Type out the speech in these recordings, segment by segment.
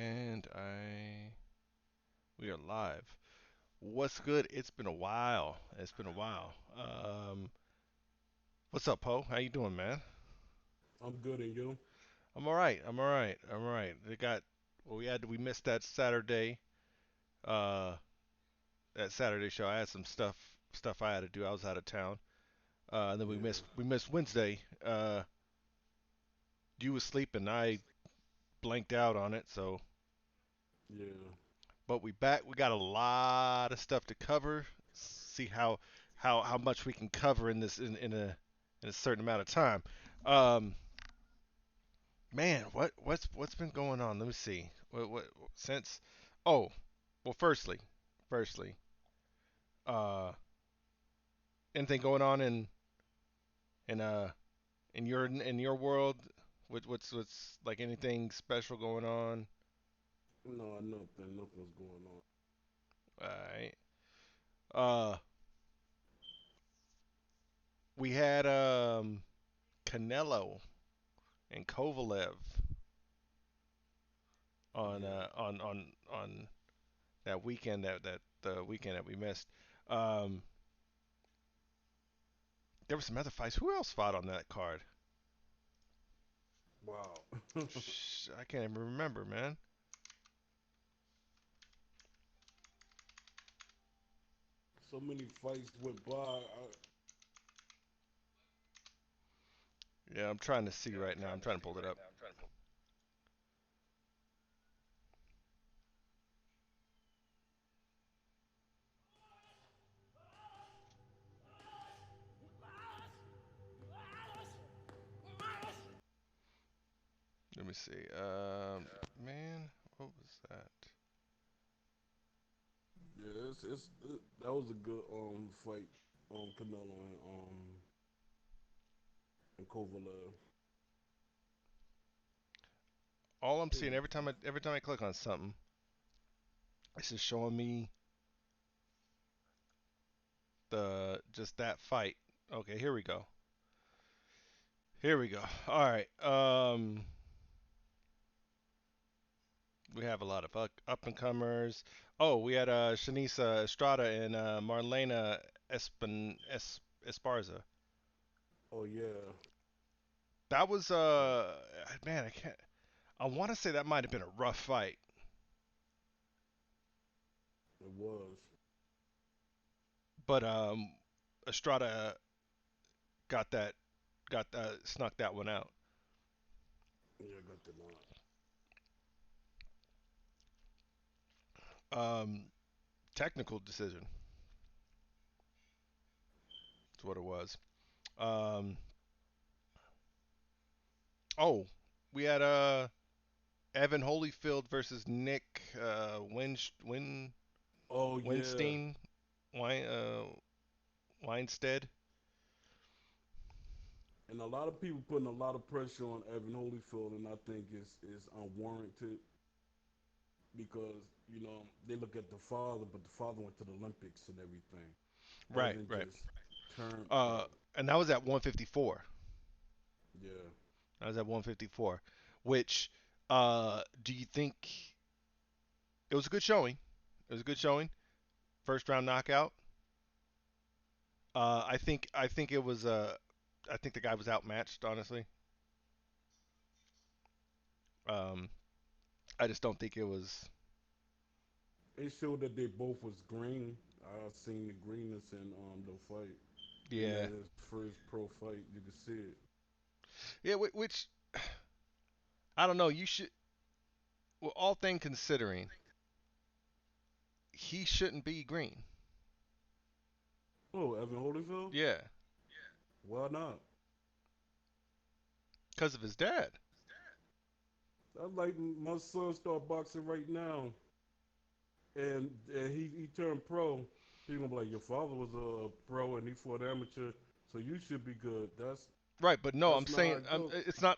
And we are live. What's good? It's been a while. It's been a while. What's up, Poe? How you doing, man? I'm good, and you? I'm all right. I'm all right. I'm all right. We missed uh that Saturday show. I had some stuff I had to do. I was out of town. And then Yeah, we missed Wednesday. You was sleeping. I blanked out on it. yeah, But we back. We got a lot of stuff to cover. See how much we can cover in this in a certain amount of time. Um, man, what's been going on? Let me see. What since? Oh, well, firstly, uh, anything going on in in your world? What's like anything special going on? no, nothing's going on. All right. Uh, we had Canelo and Kovalev Yeah, on that weekend that the weekend that we missed. Um, there were some other fights. Who else fought on that card? wow. I can't even remember, man. So many fights went by. Yeah, I'm trying to see right now. I'm trying to pull it up. Let me see. Man, what was that? Yeah, that was a good fight. Canelo and Kovalev. All I'm seeing It, every time I click on something, it's just showing me the just that fight. Okay, here we go. Here we go. All right. We have a lot of up and comers. Oh, we had Shanisa Estrada and Marlena Esparza. oh yeah, That was so man, I can't. I want to say that might have been a rough fight, it was. but Estrada got that got snuck that one out. Yeah, got the nod. Um, technical decision. That's what it was. Um, oh, we had Evan Holyfield versus Nick Oh yeah, Winstein Wine, Weinstead. and a lot of people putting a lot of pressure on Evan Holyfield, and I think it's unwarranted because they look at the father, but the father went to the Olympics and everything. Right, Evan right. just turned Uh, pro. and that was at 154. Yeah. That was at 154. Which, do you think it was a good showing? It was a good showing. First round knockout. I think it was I think the guy was outmatched. Honestly, um, I just don't think it was. It showed that they both was green. I seen the greenness in the fight, and Yeah, that his first pro fight, you could see it. yeah. Which I don't know. You should. Well, all thing considering, he shouldn't be green. Oh, Evan Holyfield? Yeah, Why not? because of his dad. I'd like my son start boxing right now, and he turned pro. People gonna be like, your father was a pro and he fought amateur, so you should be good. Right, but no, I'm That's not how saying it goes.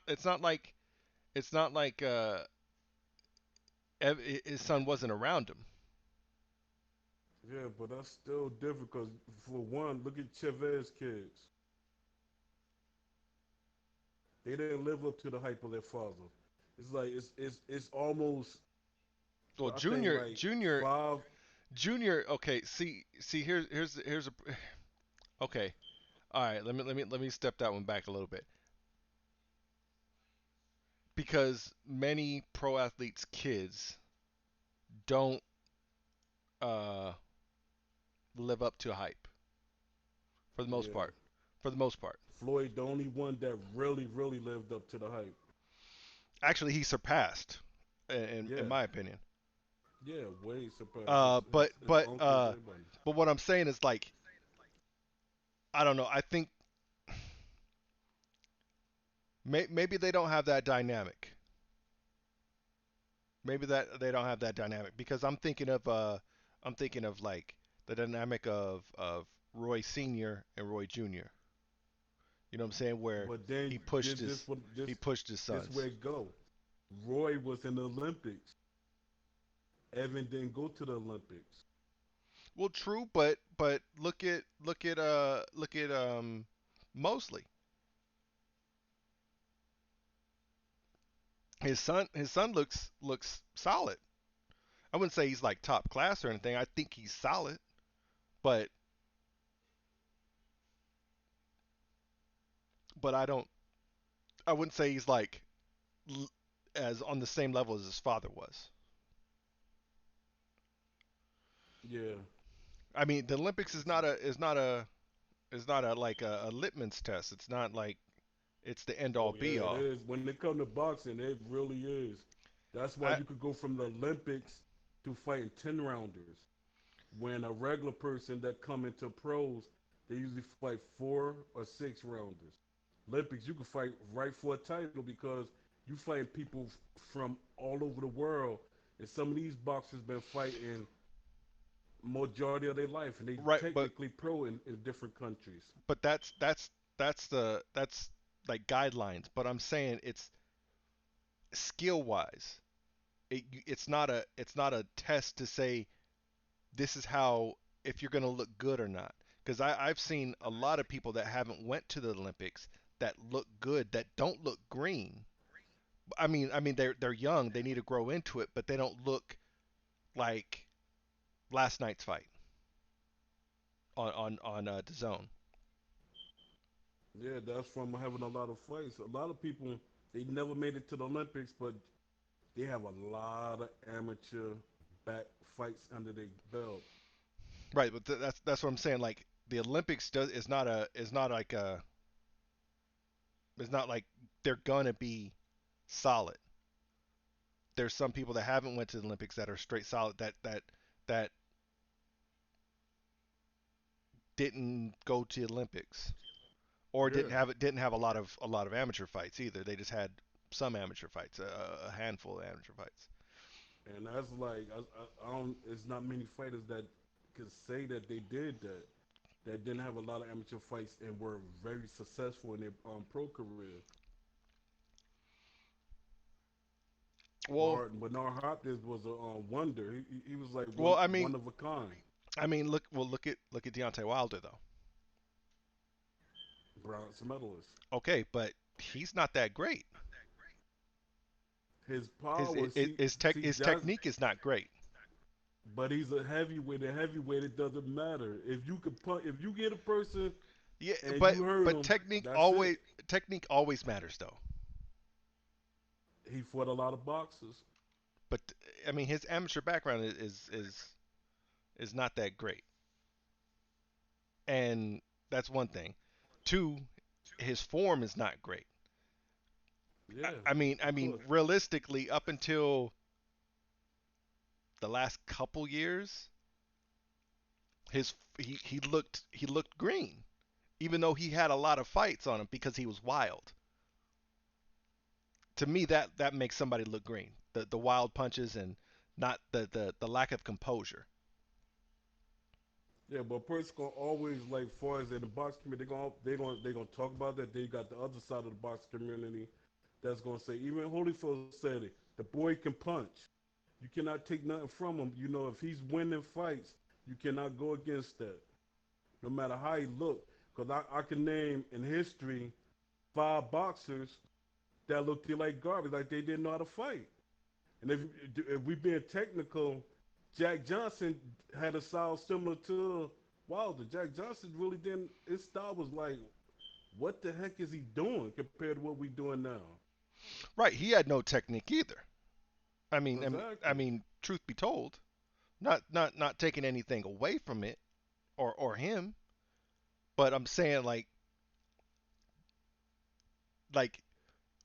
it's not like it's not like his son wasn't around him. Yeah, but that's still different because for one, look at Chavez kids. They didn't live up to the hype of their father. It's like it's almost. Well, I think Junior, like Junior, five. Junior. Okay, see. Here's a. Okay, all right. Let me step that one back a little bit because many pro athletes' kids don't uh live up to hype for the most Yeah, part. For the most part, Floyd, the only one that really lived up to the hype. actually, he surpassed, in Yeah, my opinion. yeah, way surpassed Uh, but his but uncles, uh, everybody. but what I'm saying is like I don't know. I think maybe they don't have that dynamic. Maybe that they don't have that dynamic because I'm thinking of like the dynamic of Roy Senior and Roy Junior. You know what I'm saying? Where But then he pushed this this his what he this pushed his this sons. where it go. Roy was in the Olympics. Evan didn't go to the Olympics. Well, true, but look at Mosley. His son looks solid. I wouldn't say he's like top class or anything. I think he's solid, but I don't. I wouldn't say he's like as on the same level as his father was. Yeah. I mean, the Olympics is not a like a litmus test. It's not like it's the end all Oh be yeah, it all. is. When it comes to boxing, it really is. That's why I you could go from the Olympics to fighting 10 rounders. When a regular person that come into pros, they usually fight 4 or 6 rounders. Olympics, you can fight right for a title because you fight people from all over the world, and some of these boxers been fighting majority of their life, and they right, technically pro in different countries. but that's like guidelines. But I'm saying it's skill wise. It's not a test to say this is how if you're going to look good or not. Because I've seen a lot of people that haven't went to the Olympics that look good that don't look green. I mean they're young. They need to grow into it, but they don't look like last night's fight on the zone. Yeah, that's from having a lot of fights. A lot of people they never made it to the Olympics, but they have a lot of amateur back fights under their belt. Right, but that's what I'm saying. Like the Olympics does is not like a it's not like they're gonna be solid. There's some people that haven't went to the Olympics that are straight solid that didn't go to the Olympics or Yeah, didn't have a lot of amateur fights either. They just had some amateur fights, a handful of amateur fights. and that's like I don't. It's not many fighters that could say that they did that. That didn't have a lot of amateur fights and were very successful in their pro career. Well, Bernard Hopkins was a wonder. He was like well, I one mean, of a kind. look at Deontay Wilder though. Bronze medalist. Okay, but he's not that great. His His power, see his that's technique is not great. but he's a heavyweight. A heavyweight, it doesn't matter. If you could punch, if you get a person Yeah, and but you hurt but him, technique that's it. always technique always matters though. He fought a lot of boxers. But I mean, his amateur background is not that great, and that's one thing. Two, his form is not great. I, Yeah, I mean, I of mean, course. realistically, up until the last couple years, he looked green, even though he had a lot of fights on him because he was wild. To me, that makes somebody look green. The wild punches and not the lack of composure. Yeah, but a person gonna always like, far as in the box community, they gonna talk about that. They got the other side of the box community that's gonna say, even Holyfield said it. The boy can punch. You cannot take nothing from him. You know, if he's winning fights, you cannot go against that, no matter how he look. Because I can name in history 5 boxers that looked like garbage, like they didn't know how to fight. And if we being technical, Jack Johnson had a style similar to Wilder. Jack Johnson really didn't. His style was like, what the heck is he doing compared to what we doing now? Right, he had no technique either. I Exactly. mean, truth be told, not taking anything away from it or him, but I'm saying like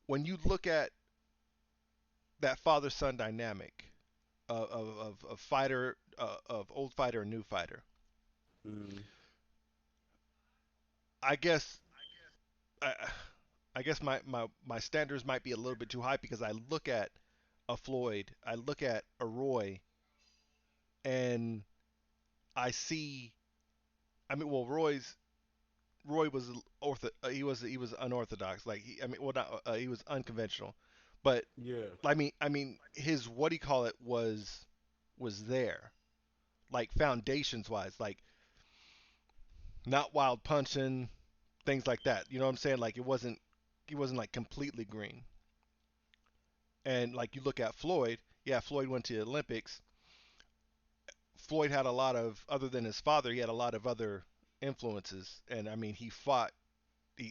when you look at that father son dynamic of fighter of old fighter and new fighter, Mm, I guess I, I guess my standards might be a little bit too high because I look at a Floyd, I look at a Roy, and I see. I mean, well, Roy was he was unorthodox. Like well, not he was unconventional, but yeah, I mean, his what do you call it was there, like foundations wise, like not wild punching, things like that. You know what I'm saying? Like he wasn't like completely green. And like you look at Floyd, yeah, Floyd went to the Olympics. Floyd had a lot of other than his father, he had a lot of other influences, and I mean, he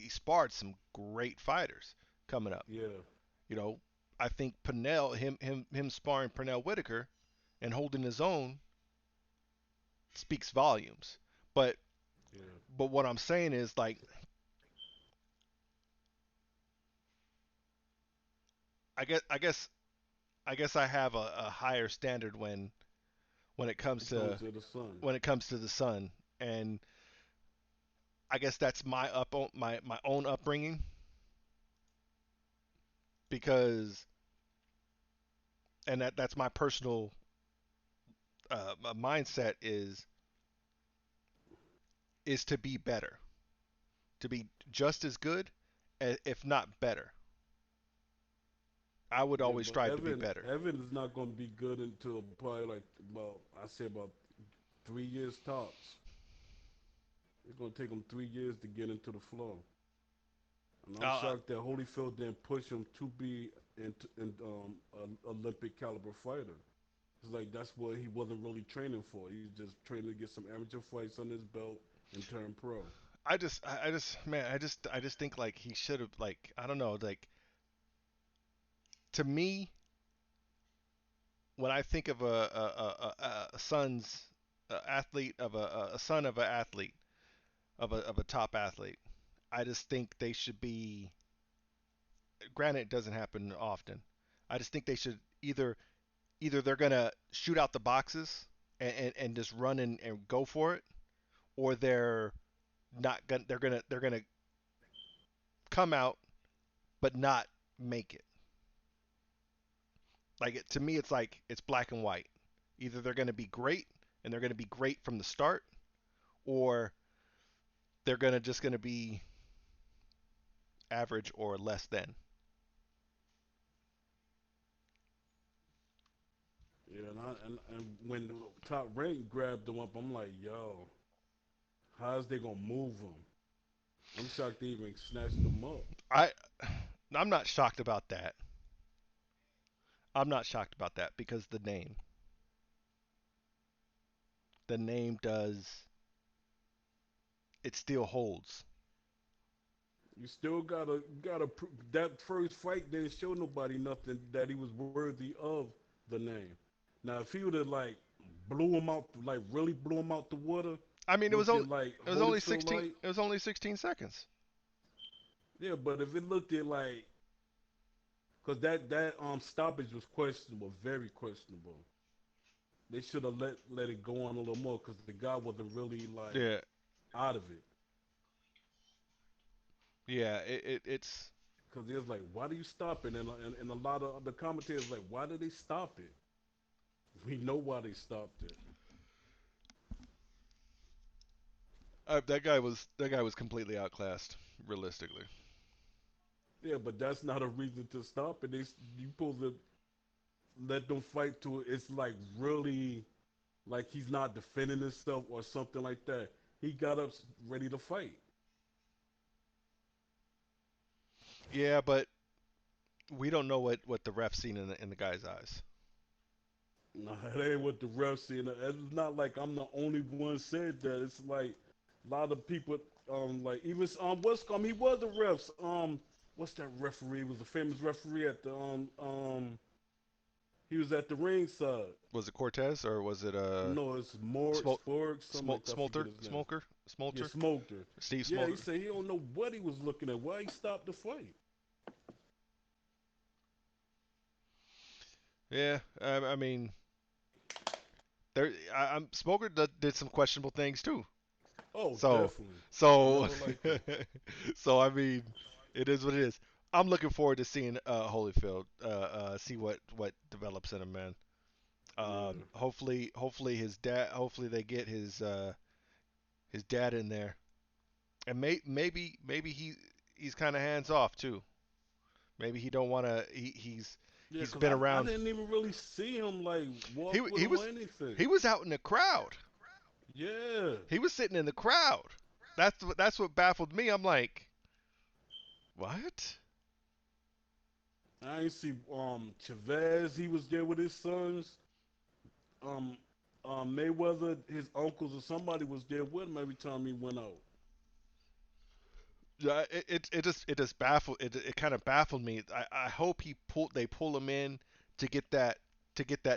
sparred some great fighters coming up. yeah, You know, I think him sparring Pernell Whitaker and holding his own speaks volumes. But yeah. what I'm saying is like I guess I guess I guess I have a higher standard when it comes It comes to to the sun. the sun, and I guess that's my own upbringing because and that's my personal mindset is to be better, to be just as good, if not better. I would Yeah, always but strive to be better. Evan is not going to be good until probably like about I say about 3 years tops. It's going to take him 3 years to get into the flow. And I'm Uh, shocked that Holyfield didn't push him to be an Olympic caliber fighter. It's like that's what he wasn't really training for. He's just training to get some amateur fights on his belt and turn pro. I just, man, I just think like he should have, like, I don't know, like to me, when I think of a son's athlete of a son of an athlete of a top athlete, I just think they should be. Granted, it doesn't happen often. I just think they should either they're gonna shoot out the boxes and just run and go for it, or they're gonna come out but not make it. To me, it's like it's black and white. Either they're gonna be great and they're gonna be great from the start, or they're gonna be average or less than. Yeah, and when the top rank grabbed him up, I'm like, yo, how's they gonna move him? I'm shocked they even snatched him up. I I'm not shocked about that. I'm not shocked about that because the name does it still holds. You still that first fight didn't show nobody nothing that he was worthy of the name. Now if he would have like blew him out, like really blew him out the water, I mean, looked at like it was only Holyfield 16 like, it was only 16 seconds. yeah, but if it looked at like, cause that stoppage was questionable, very questionable. They should have let it go on a little more, cause the guy wasn't really like Yeah, out of it. yeah. It's Cause he was like, why do you stop it? And a lot of the commentators like, why did they stop it? We know why they stopped it. that guy was completely outclassed, realistically. Yeah, but that's not a reason to stop it. You supposed to let them fight to it. It's like really like he's not defending himself or something like that. He got up ready to fight. Yeah, but we don't know what the ref seen in the guy's eyes. Nah, it ain't what the refs saying. It's not like I'm the only one said that. It's like a lot of people, like even what's he was the refs. What's that referee? He was a famous referee at the he was at the ringside. Was it Cortez or was it No, it's Morg, Smol- Sporg, something like that. I forget his name. Yeah, Smolter, Smoked her. Steve Yeah, he Smolter? said he don't know what he was looking at. Why he stopped the fight? Yeah, I mean, I'm Smoker did some questionable things too. Oh, So, definitely. I so, never liked him. so I mean, it is what it is. I'm looking forward to seeing Holyfield. See what develops in him, man. Yeah, Hopefully his dad. Hopefully they get his dad in there, and maybe he's kind of hands off too. Maybe he don't want to. yeah. He's Cause been I around. didn't even really see him like He walk with he him or was anything. he was out in the crowd. Yeah, He was sitting in the crowd. That's what baffled me. I'm like, what? I ain't see Chavez. He was there with his sons. Um, Mayweather, his uncles or somebody was there with him every time he went out. Yeah, it just baffled it kind of baffled me. I hope they pull him in to get that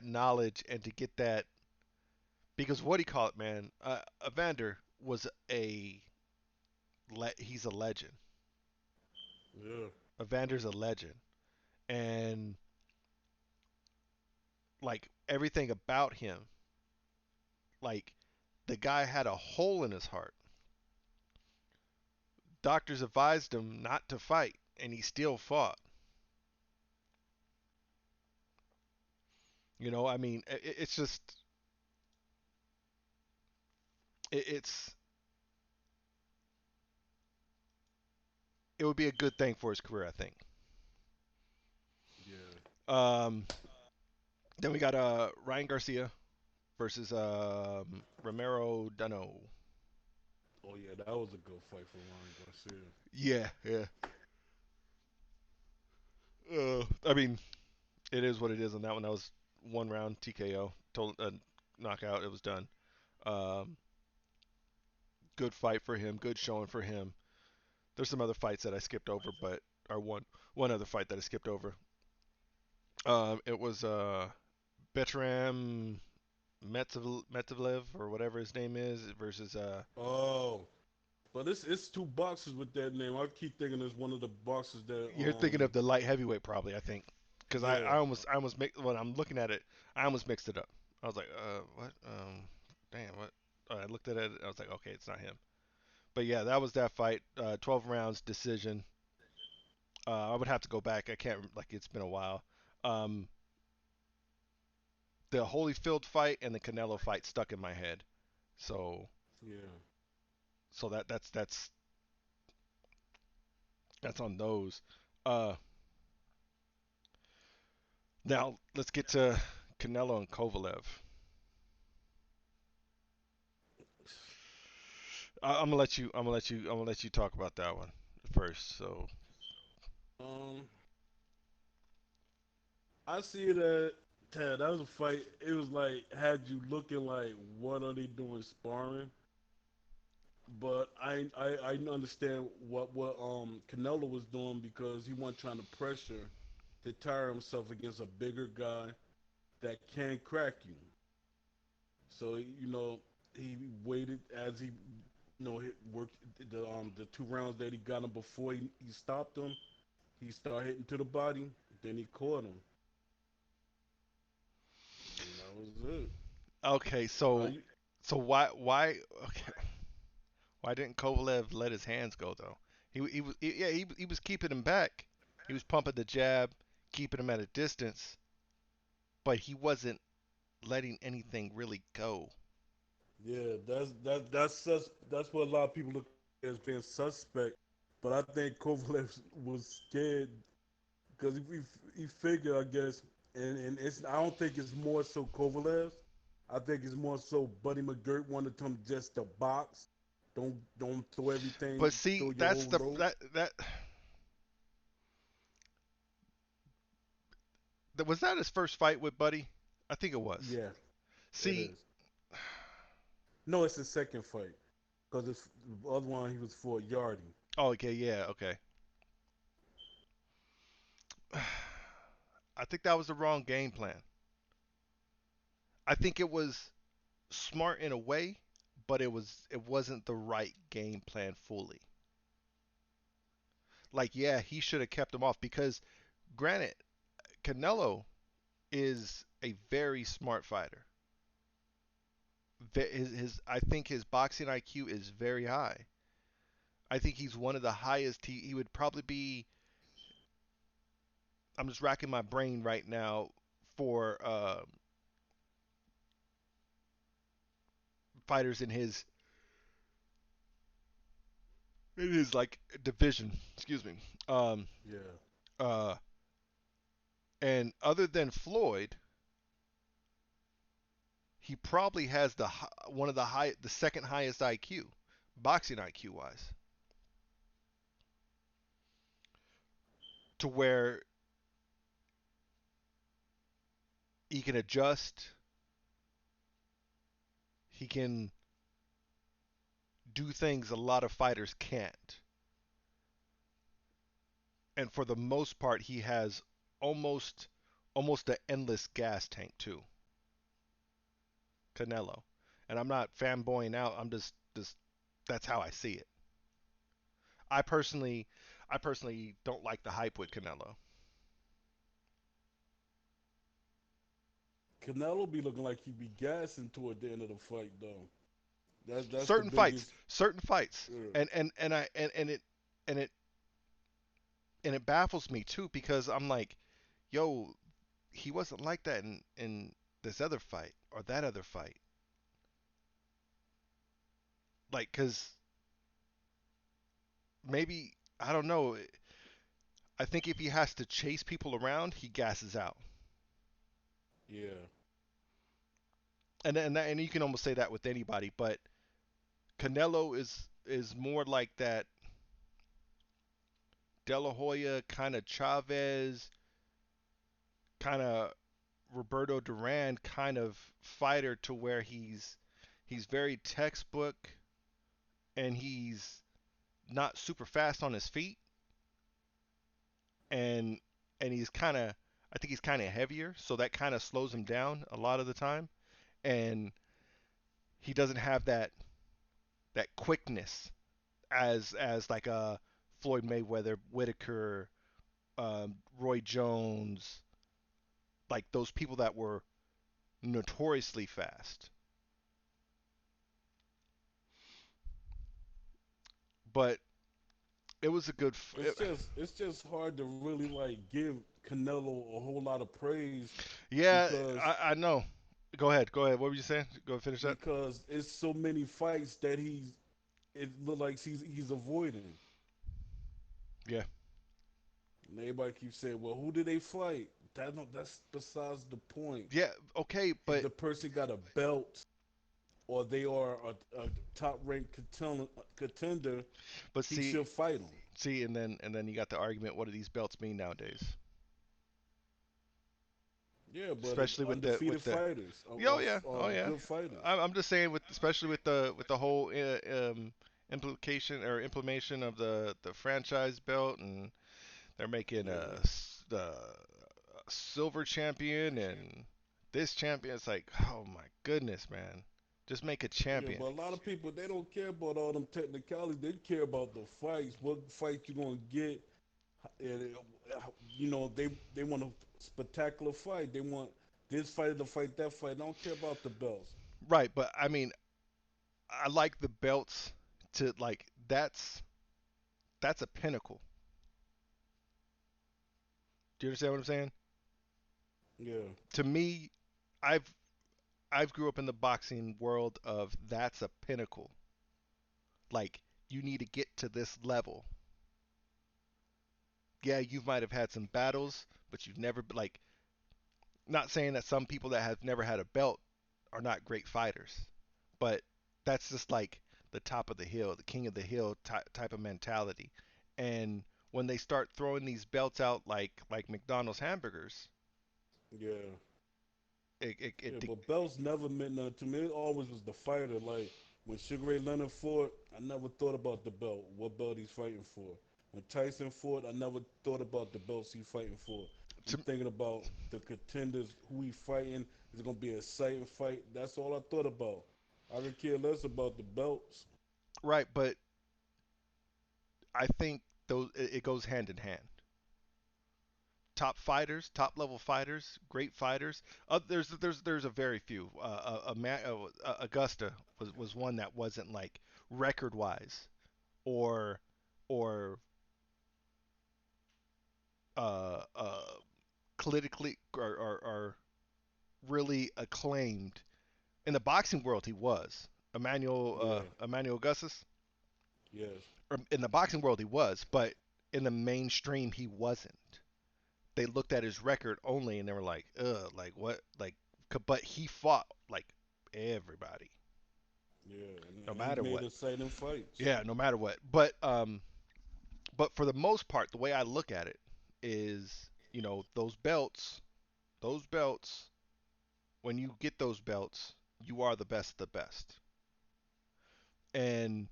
knowledge and to get that because what do you call it, man? Evander was he's a legend. Yeah, Evander's a legend, and like everything about him, like the guy had a hole in his heart. Doctors advised him not to fight, and he still fought. I mean, it's just it's it would be a good thing for his career, I think. yeah. Um, then we got Ryan Garcia versus Romero Dano. Oh yeah, that was a good fight for Ryan Garcia. Yeah, yeah. I mean, it is what it is on that one. That was one round TKO, total knockout. It was done. Um, good fight for him. Good showing for him. There's some other fights that I skipped over, but or one other fight that I skipped over. It was Betram Metovlev or whatever his name is versus Oh, but it's two boxers with that name. I keep thinking it's one of the boxers that you're thinking of the light heavyweight probably, I think. Because I, yeah. I almost I almost when I'm looking at it, I almost mixed it up. I was like, what? Damn, what? I looked at it. I was like, okay, it's not him. But yeah, that was that fight. 12 rounds decision. I would have to go back. I can't like it's been a while. Um, the Holyfield fight and the Canelo fight stuck in my head. So Yeah. so that's on those. Uh, Now let's get to Canelo and Kovalev. I'm gonna let you talk about that one first. So Um, I see that that was a fight. It was like had you looking like, what are they doing sparring? But I understand what Canelo was doing because he wasn't trying to pressure to tire himself against a bigger guy that can crack you. So he waited as he hit, worked the 2 rounds that he got him before he stopped him. He started hitting to the body. Then he caught him, and that was it. okay, Uh, so you, so why okay why didn't Kovalev let his hands go though? Yeah, he was keeping him back. He was pumping the jab, keeping him at a distance, but he wasn't letting anything really go. yeah, that's what a lot of people look at as being suspect. But I think Kovalev was scared because he figured, I guess, and it's I don't think it's more so Kovalev's. I think it's more so Buddy McGirt wanted him just to box. Don't throw But everything, see, throw your that's whole the load. that was that his first fight with Buddy. I think it was. Yeah, it See, is. No, it's the second fight because it's the other one he was for Yardy. oh, okay, yeah, okay. I think that was the wrong game plan. I think it was smart in a way, but it wasn't the right game plan fully. Like, yeah, he should have kept him off because, granted, Canelo is a very smart fighter. I think his boxing IQ is very high. I think he's one of the highest. He would probably be. I'm just racking my brain right now for fighters in his like division. Excuse me. Um, Yeah, uh, and other than Floyd, he probably has one of the second highest IQ, boxing IQ wise, to where he can adjust, he can do things a lot of fighters can't. And for the most part, he has almost almost an endless gas tank too, Canelo. And I'm not fanboying out. I'm just that's how I see it. I personally I personally don't like the hype with Canelo. Canelo be looking like he be gassing toward the end of the fight though. That's the biggest. Certain fights, Uh, and I and it and it baffles me too because I'm like, yo, he wasn't like that in this other fight or that other fight. Like, cause maybe I don't know. I think if he has to chase people around, he gasses out, yeah, and you can almost say that with anybody. But Canelo is more like that De La Hoya kind of Chavez kind of Roberto Duran kind of fighter to where he's very textbook and he's not super fast on his feet and he's kind of I think he's kind of heavier, so that kind of slows him down a lot of the time and he doesn't have that quickness as like a Floyd Mayweather, Whitaker, Roy Jones, like those people that were notoriously fast. But it was a good. it's just hard to really like give Canelo a whole lot of praise Yeah, because I know. Go ahead. Go ahead. What were you saying? Go finish that. because it's so many fights that it look like he's avoiding. Yeah. And everybody keeps saying, "Well, who did they fight?" That's besides the point. Yeah. Okay. If But the person got a belt or they are a top ranked contender, but he should fight them. and then you got the argument. What do these belts mean nowadays? Yeah, but it's Especially with undefeated the. fighters Oh yeah. Oh or yeah. good fighters. I'm just saying with especially with the whole implication or implementation of the franchise belt and they're making Yeah. the silver champion and this champion. It's like, oh my goodness, man. Just make a Yeah, champion. but a lot of people they don't care about all them technicalities. They care about the fights, what fight you gonna get, and they want a spectacular fight. They want this fighter to fight that fight. They don't care about the belts. Right, but I mean, I like the belts to like that's a pinnacle. Do you understand what I'm saying? Yeah, To me, I've I've grew up in the boxing world of that's a pinnacle. Like you need to get to this level. Yeah, you might have had some battles, but you've never like not saying that some people that have never had a belt are not great fighters, but that's just like the top of the hill, the king of the hill type of mentality. And when they start throwing these belts out like McDonald's hamburgers, yeah. it Yeah, but belts never meant nothing to me. It always was the fighter. Like when Sugar Ray Leonard fought, I never thought about the belt, what belt he's fighting for. When Tyson fought, I never thought about the belts he's fighting for. I'm to thinking about the contenders, who he fighting. Is it gonna be an exciting fight? That's all I thought about. I could care less about the belts. right, but I think those it goes hand in hand. Top fighters, top level fighters, great fighters. There's a very few. Augusta was one that wasn't like record wise or or uh, uh, politically or really acclaimed. In the boxing world, he was Yeah, Emmanuel Augustus. yes, In the boxing world, he was, but in the mainstream, he wasn't. They looked at his record only and they were like, ugh, like what, like. But he fought like everybody, yeah, no and he matter made what. exciting fights. Yeah, no matter what. But for the most part, the way I look at it is, those belts. When you get those belts, you are the best of the best. And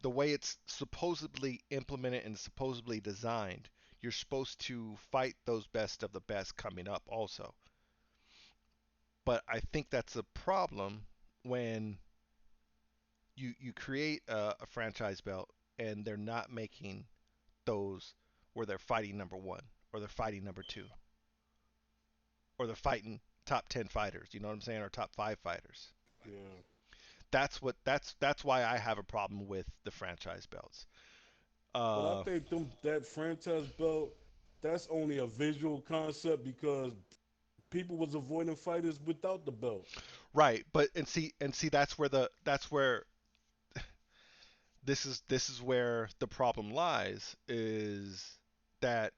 the way it's supposedly implemented and supposedly designed, you're supposed to fight those best of the best coming up also. But I think that's a problem when you create a franchise belt and they're not making those where they're fighting number one or they're fighting number two or they're fighting top 10 fighters, you know what I'm saying, or top 5 fighters. Yeah. That's why I have a problem with the franchise belts. But I Uh, think that franchise belt, that's only a visual concept because people was avoiding fighters without the belt. right, but and see that's where this is where the problem lies is that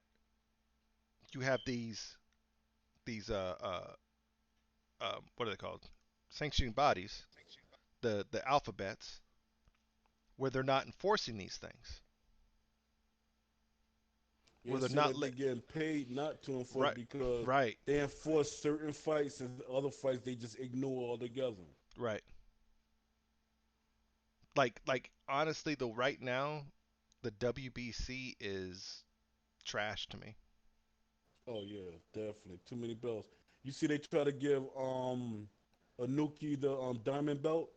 you have these what are they called, sanctioning bodies, the alphabets, where they're not enforcing these things, where It they're seems not like they're let getting paid not to enforce right because right they enforce certain fights and other fights they just ignore altogether. right. Like honestly though, right now the WBC is trash to me. Oh yeah, definitely. Too many belts. You see they try to give Anuki the diamond belt.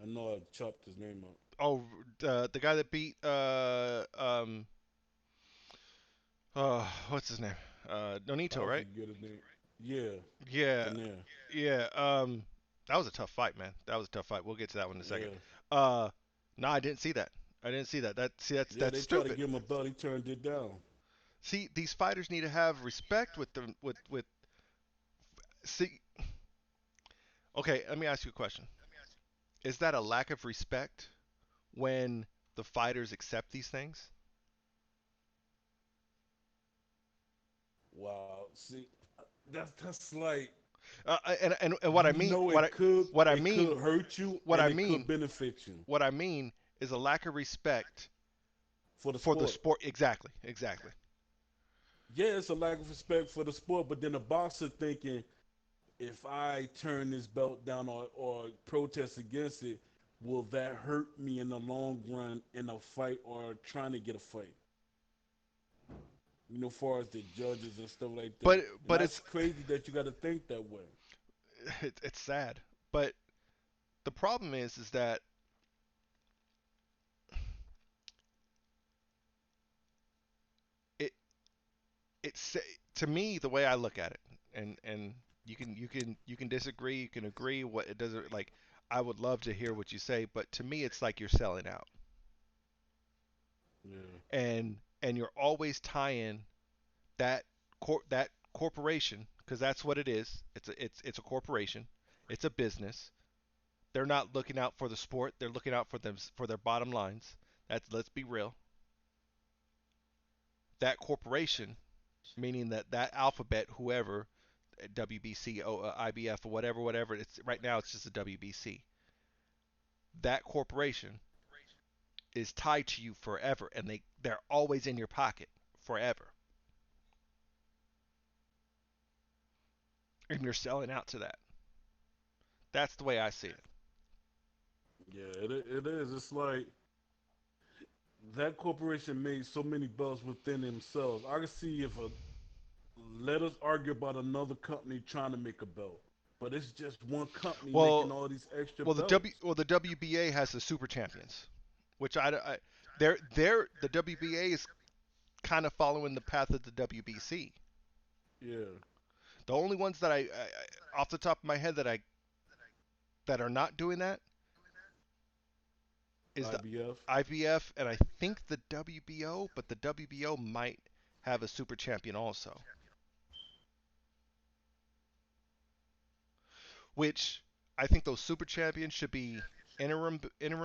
I know I chopped his name up. Oh, the guy that beat what's his name? Nonito, I right? forget his name. Yeah, Yeah, Danair. yeah. That was a tough fight, man. That was a tough fight. We'll get to that one in a second. Yeah. Uh, no, I didn't see that. I didn't see that. Yeah, That's they tried to stupid. give him a belt. He turned it down. See, these fighters need to have respect with them. With see. Okay, let me ask you a question. Is that a lack of respect when the fighters accept these things? Wow. See, that's like And what I you mean, know what I what I it mean, could hurt you what and I it could mean, benefit you what I mean is a lack of respect for the for the sport. sport. Exactly, exactly. Yeah, it's a lack of respect for the sport, but then the boxer thinking if I turn this belt down or protest against it, will that hurt me in the long run in a fight or trying to get a fight? As far as the judges and stuff like that. And But that's crazy that you got to think that way. it's sad. But the problem is that it it's to me the way I look at it, and you can disagree, you can agree. What it doesn't like. I would love to hear what you say, but to me, it's like you're selling out, Yeah. and you're always tying that corporation because that's what it is. It's a corporation. It's a business. They're not looking out for the sport. They're looking out for them for their bottom lines. That's let's be real. That corporation, meaning that alphabet, whoever, WBC, IBF, or whatever. It's right now. It's just a WBC. That corporation is tied to you forever, and they're always in your pocket forever. and you're selling out to that. That's the way I see it. Yeah, it is. It's like that corporation made so many belts within themselves. I can see if a let us argue about another company trying to make a belt, but it's just one company making Well, all these extra well, belts. the WBA has the super champions, which they're the WBA is kind of following the path of the WBC. Yeah, The only ones that off the top of my head that are not doing that is the IBF. IBF and I think the WBO, but the WBO might have a super champion also, which I think those super champions should be interim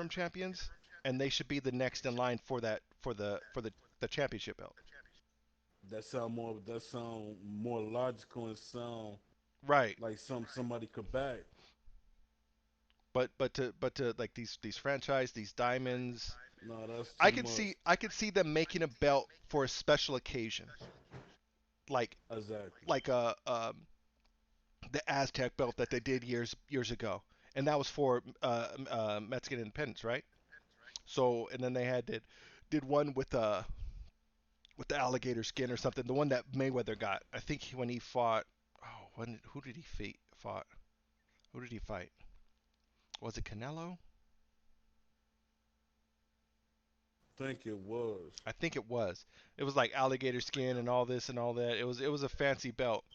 champions, and they should be the next in line for that for the championship belt. That sound more logical and sound Right. like somebody could back. But to like these franchise these diamonds, No, that's too much. I could see them making a belt for a special occasion, like Exactly. like the Aztec belt that they did years ago, and that was for Mexican independence, right? So and then they did one with the alligator skin or something, the one that Mayweather got. I think when he fought, oh, who did he fought? Who did he fight? Was it Canelo? Think it was. I think it was. It was like alligator skin and all this and all that. It was a fancy belt,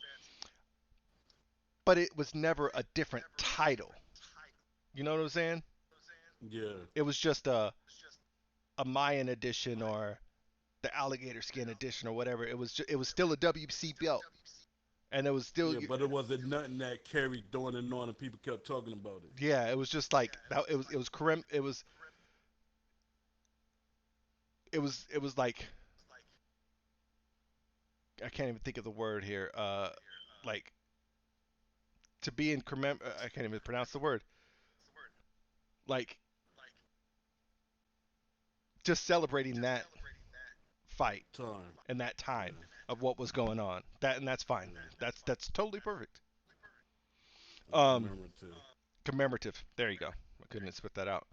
but it was never a different title. You know what I'm saying? Yeah. It was just a Mayan edition or the alligator skin edition or whatever. It was still a WBC belt, and it was still, Yeah, but it wasn't nothing that carried on and people kept talking about it. yeah. It was just like that. It was like I can't even think of the word here. Like to be in I can't even pronounce the word. Like just celebrating that fight Time. and that time Yeah. of what was going on. That's fine. Yeah. That's totally perfect. And Um, commemorative. commemorative. There you go. I couldn't spit that out.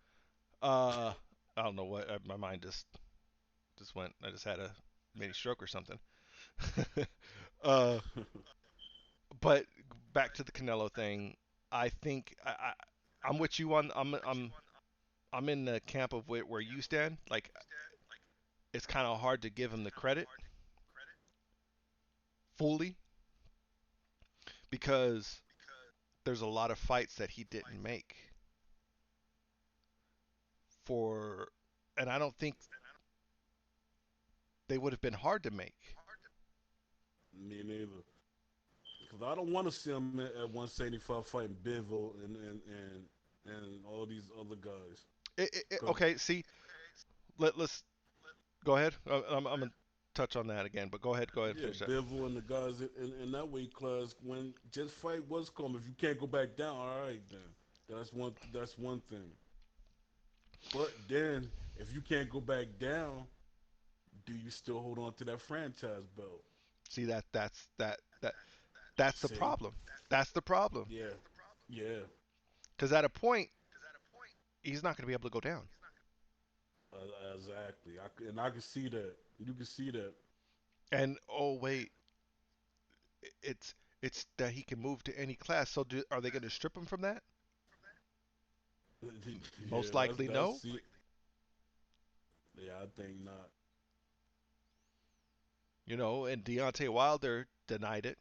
Uh, I don't know what my mind just went. I just had a mini stroke or something. uh, but back to the Canelo thing. I think I'm with you on. I'm in the camp of where you stand. Like it's kind of hard to give him the credit fully because there's a lot of fights that he didn't make for, and I don't think they would have been hard to make. Me neither. Because I don't want to see him at 175 fighting Bivol and all these other guys. Cause Okay, see, let's go ahead. I'm gonna touch on that again, but go ahead and yeah, finish that. Bivol and the guys in that weight class, when just fight was come. If you can't go back down, all right then. That's one thing. But then if you can't go back down, do you still hold on to that franchise belt? See that's the See? problem. That's the problem. Yeah. Yeah. Because at a point, he's not gonna be able to go down. Exactly. And I can see that. You can see that. And oh wait, it's that he can move to any class. So are they gonna strip him from that? Yeah, Most likely no. that's it. Yeah, I think not. You know, and Deontay Wilder denied it.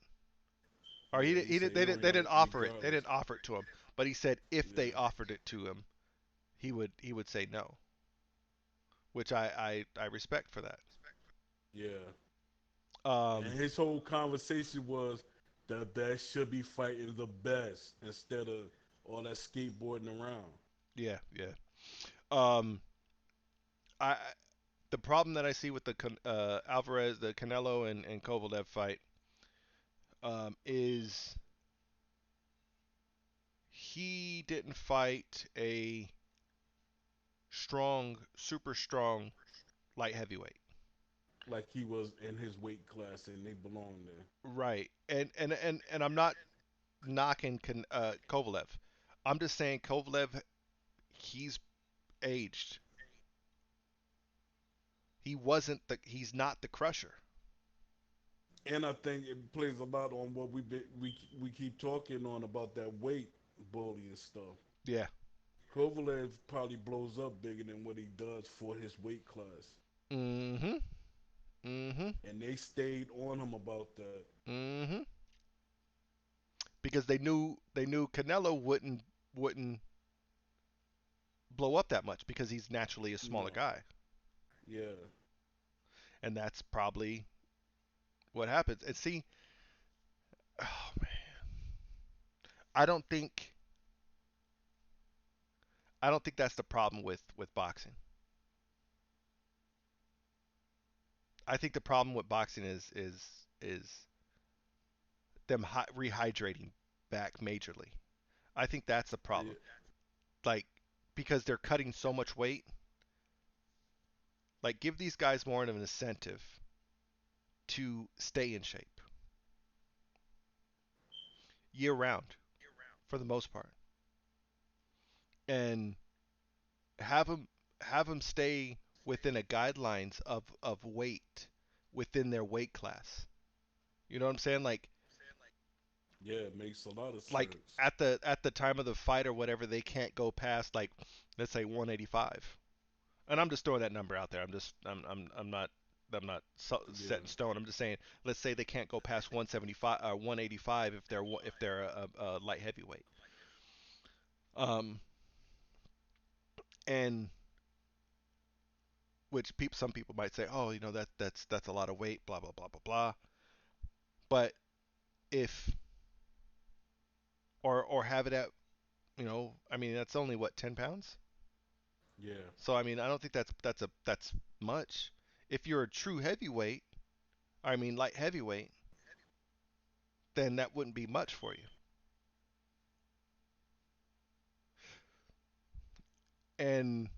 Or Yeah, he said he don't they even didn't offer it. They regardless. didn't offer it to him. But he said if they Yeah, offered it to him, he would say no, which I respect for that. yeah. And Um, his whole conversation was the best should be fighting the best instead of all that skateboarding around. yeah, yeah. Um, I the problem that I see with the Alvarez, the Canelo and Kovalev fight, is he didn't fight a super strong light heavyweight. Like he was in his weight class and they belong there. Right. And I'm not. knocking Kovalev. I'm just saying Kovalev, he's aged. He's not the crusher. And I think it plays a lot on what we keep talking on about that weight bully and stuff. Yeah. Kovalev probably blows up bigger than what he does for his weight class, Mm-hmm. Mm-hmm. and they stayed on him about that. Mm-hmm. Because they knew Canelo wouldn't blow up that much because he's naturally a smaller No, guy, yeah, and that's probably what happens. And see, oh man, I don't think I don't think that's the problem with boxing. I think the problem with boxing is them rehydrating back majorly. I think that's the yeah, problem. Like because they're cutting so much weight, like give these guys more of an incentive to stay in shape year round for the most part, and have them have them stay within a guidelines of weight within their weight class. You know what I'm saying? yeah. It makes a lot of Like sense. at the time of the fight or whatever, they can't go past like let's say 185. And I'm just throwing that number out there. I'm not set in Yeah, stone. I'm just saying, let's say they can't go past 175 or 185 if they're a light heavyweight. Um, and which some people might say, oh, that's a lot of weight, blah blah blah blah blah. But if or have it at I mean that's only what 10 pounds. yeah. So I mean I don't think that's much. If you're a true heavyweight, I mean light heavyweight, then that wouldn't be much for you. And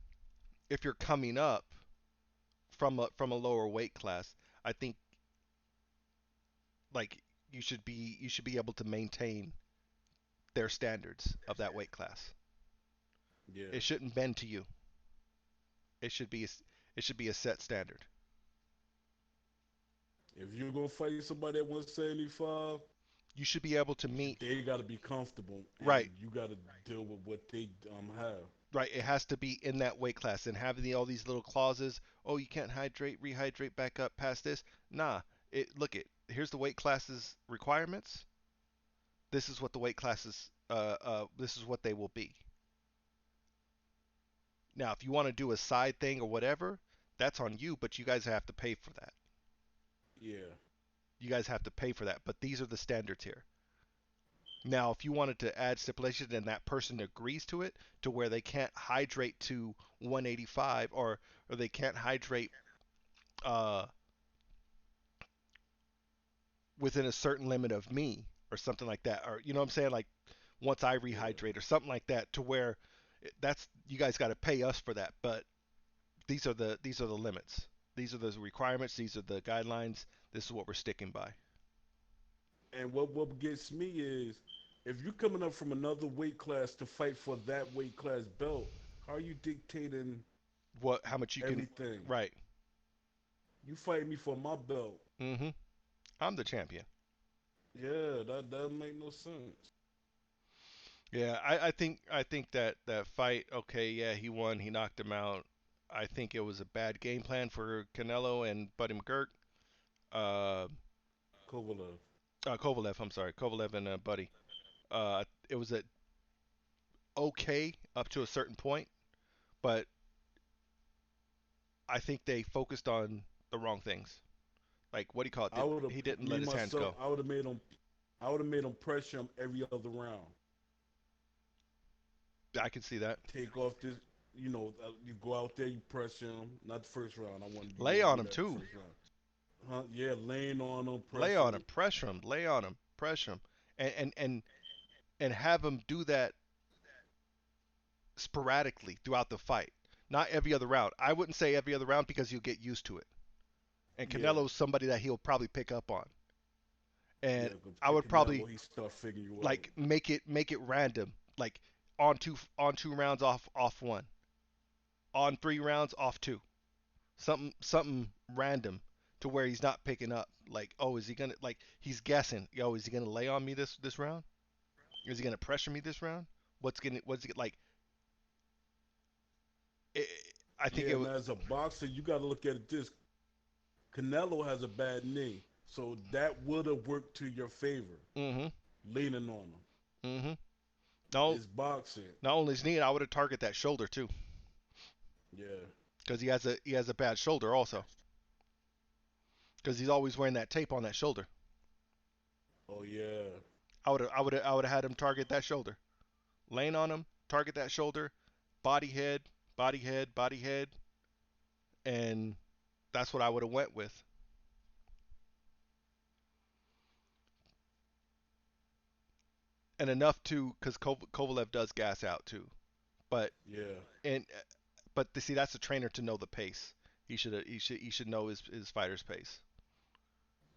if you're coming up from a lower weight class, I think like you should be able to maintain their standards of that weight class. Yeah. It shouldn't bend to you. It should be a set standard. If you're gonna fight somebody at 175, You should be able to meet they got to be comfortable, right, and you got to deal with what they have. right. It has to be in that weight class and having all these little clauses. Oh, you can't hydrate, rehydrate back up past this. Nah. Look. Here's the weight classes requirements. This is what the weight classes. This is what they will be. Now, if you want to do a side thing or whatever, that's on you. But you guys have to pay for that. Yeah, You guys have to pay for that. But these are the standards here. Now, if you wanted to add stipulations and that person agrees to it, to where they can't hydrate to 185 or they can't hydrate uh, within a certain limit of me or something like that, or you know what I'm saying, like once I yeah. rehydrate or something like that, to where that's you guys got to pay us for that. But these are the limits. These are the requirements. These are the guidelines. This is what we're sticking by. And what gets me is if you're coming up from another weight class to fight for that weight class belt, how are you dictating What? How much you can? everything? Right. You fight me for my belt. Mm-hmm. I'm the champion. Yeah, that doesn't make no sense. Yeah, I think that fight. Okay, yeah, he won. He knocked him out. I think it was a bad game plan for Canelo and Buddy McGirt. Uh, Kovalev. Kovalev. I'm sorry, Kovalev and Buddy. It was a okay up to a certain point, but I think they focused on the wrong things. Like what do you call it? I would have He didn't me let his hands myself. go. I would have made him pressure him every other round. I can see that. Take off this. You go out there, you pressure him. Not the first round. I want you Lay want to on do him that the too. first round. Huh? Yeah, laying on him, Lay pressure on him. him. Pressure him. Lay on him. Pressure him. And have him do that sporadically throughout the fight. Not every other round. I wouldn't say every other round because you'll get used to it. And Yeah, Canelo's somebody that he'll probably pick up on. Yeah, and I get would probably Canelo, he start figuring you out. like make it random, like on two rounds off one, on 3 rounds off two, something random to where he's not picking up. Like, oh, is he gonna like he's guessing? Yo, is he gonna lay on me this round? Is he gonna pressure me this round? What's it like? It, I think Yeah, it and would. as a boxer, you got to look at it this: Canelo has a bad knee, so that would have worked to your favor, Mm-hmm. leaning on him. Mm-hmm. No, It's boxing. not only his knee, I would have targeted that shoulder too, Yeah. because he has a bad shoulder also, because he's always wearing that tape on that shoulder. Oh yeah. I would have had him target that shoulder, laying on him, target that shoulder, body head, body head, body head, and that's what I would have went with, and enough to because Kovalev does gas out too, but Yeah. and see that's a trainer to know the pace. He should know his fighter's pace.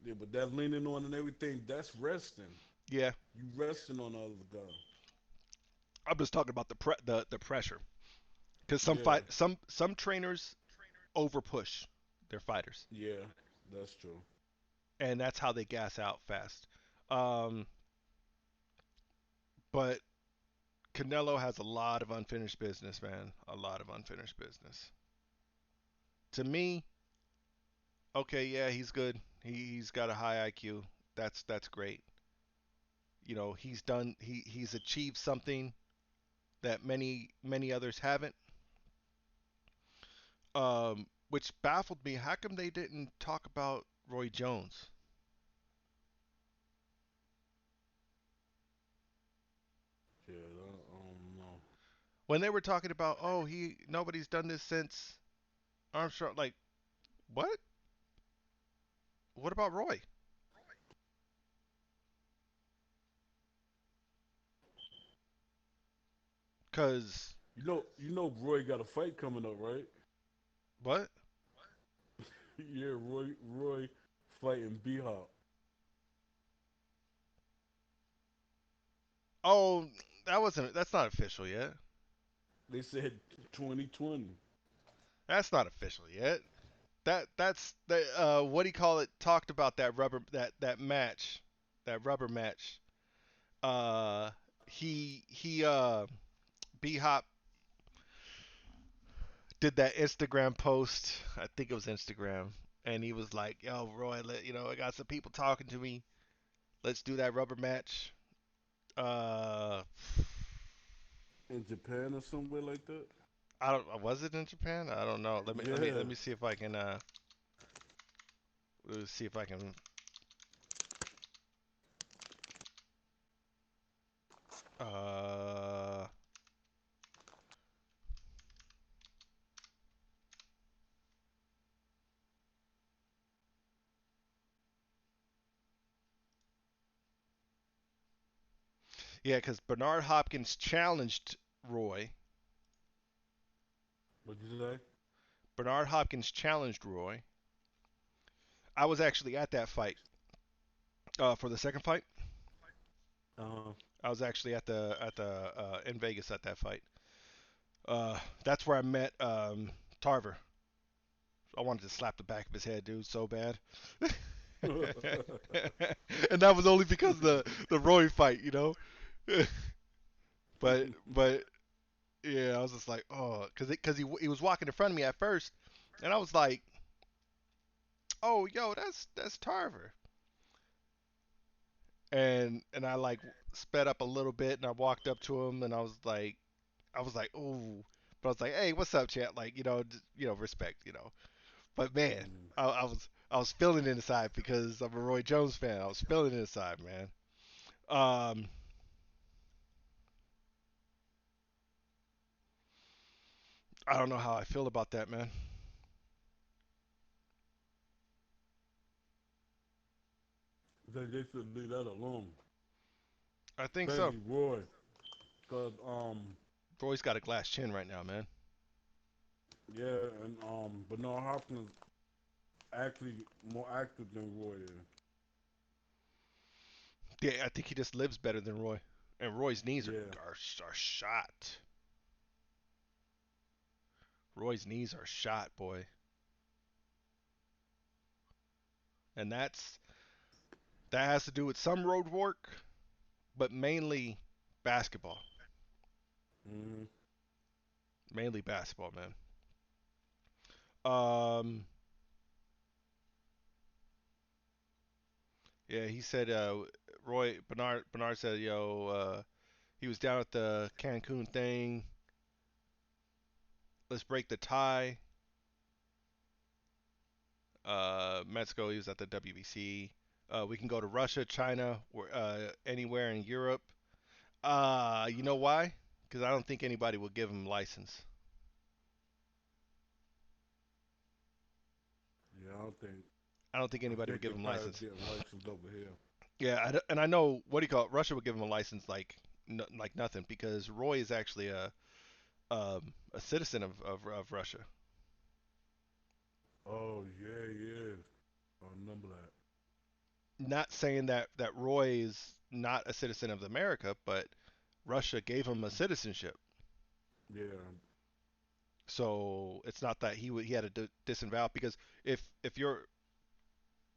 Yeah, but that leaning on and everything, that's resting. Yeah, You resting on the other guy. I'm just talking about the pressure because Yeah. some trainers over push their fighters, Yeah. That's true. and that's how they gas out fast. Um, but Canelo has a lot of unfinished business, man. A lot of unfinished business. To me, okay, yeah, he's good. He's got a high IQ. That's great. He's achieved something that many others haven't. Which baffled me. How come they didn't talk about Roy Jones Yeah. I don't know. when they were talking about? Oh, he nobody's done this since Armstrong. Like what? What about Roy? Cause You know, Roy got a fight coming up, right? what? Yeah, Roy fighting B Hop. Oh, that's not official yet. They said 2020. That's not official yet. That's the what do you call it? Talked about that match, that rubber match. Uh, he B Hop did that Instagram post. I think it was Instagram, and he was like, "Yo, Roy, I got some people talking to me. Let's do that rubber match." Uh, In Japan or somewhere like that. I don't. Was it in Japan? I don't know. Let Yeah. me see if I can. Let's see if I can. Uh, yeah, because Bernard Hopkins challenged Roy. What'd you say? Bernard Hopkins challenged Roy. I was actually at that fight. For the second fight, Uh I was actually at the in Vegas at that fight. That's where I met Tarver. I wanted to slap the back of his head, dude, so bad. huh. And that was only because the Roy fight. but yeah, I was just like, oh, because he was walking in front of me at first, and I was like, oh, yo, that's Tarver, and I like sped up a little bit, and I walked up to him, and I was like, ooh, but I was like, hey, what's up, chat? Like, respect. But man, Mm. I was feeling it inside because I'm a Roy Jones fan. I was feeling it inside, man. Um, I don't know how I feel about that, man. They should leave that alone. I think so. Especially Roy. Cause Roy's got a glass chin right now, man. yeah, and Bernard Hopkins actually more active than Roy is. Yeah, I think he just lives better than Roy, and Roy's knees Yeah. are shot. Roy's knees are shot, boy, and that has to do with some road work, but mainly basketball. Hmm. Mainly basketball, man. Um, yeah, he said Roy Bernard said, yo, he was down at the Cancun thing. Let's break the tie. Mexico, he was at the WBC. We can go to Russia, China, or anywhere in Europe. You know why? Because I don't think anybody will give him license. Yeah, I don't think. I don't think I anybody would think give they're him probably license. getting licensed over here. Yeah, and I know what do you call it? Russia would give him a license like like nothing because Roy is actually a citizen of Russia. Oh yeah, yeah. I remember that. Not saying that Roy is not a citizen of America, but Russia gave him a citizenship. Yeah. So it's not that he had to disavow because if you're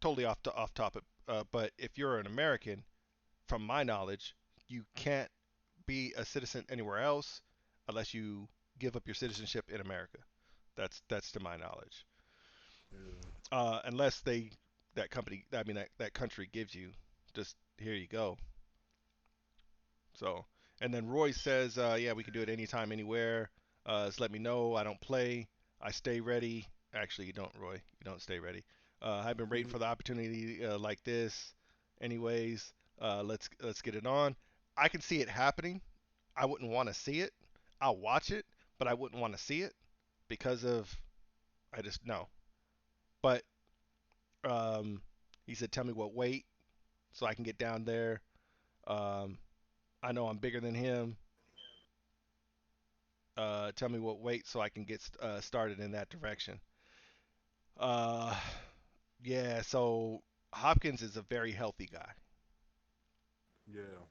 totally off topic, but if you're an American, from my knowledge, you can't be a citizen anywhere else unless you give up your citizenship in America. That's to my knowledge. Yeah. Unless that company, I mean that country gives you just here you go. So, and then Roy says, yeah, we can do it anytime, anywhere. Just let me know. I don't play. I stay ready. Actually, you don't, Roy. You don't stay ready. I've been waiting for the opportunity like this. Anyways, let's get it on. I can see it happening. I wouldn't want to see it. I'll watch it, but I wouldn't want to see it because of I just no. But um, he said, tell me what weight so I can get down there. Um, I know I'm bigger than him. Tell me what weight so I can get started in that direction. Uh, yeah, so Hopkins is a very healthy guy, Yeah.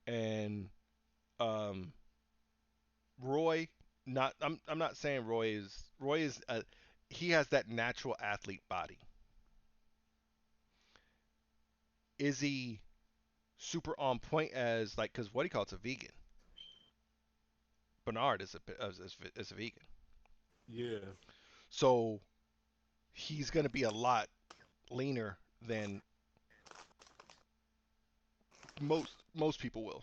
and um, Roy, not I'm not saying Roy is he has that natural athlete body. Is he super on point as like because what he calls a vegan? Bernard is a vegan, Yeah. so he's gonna be a lot leaner than most people will.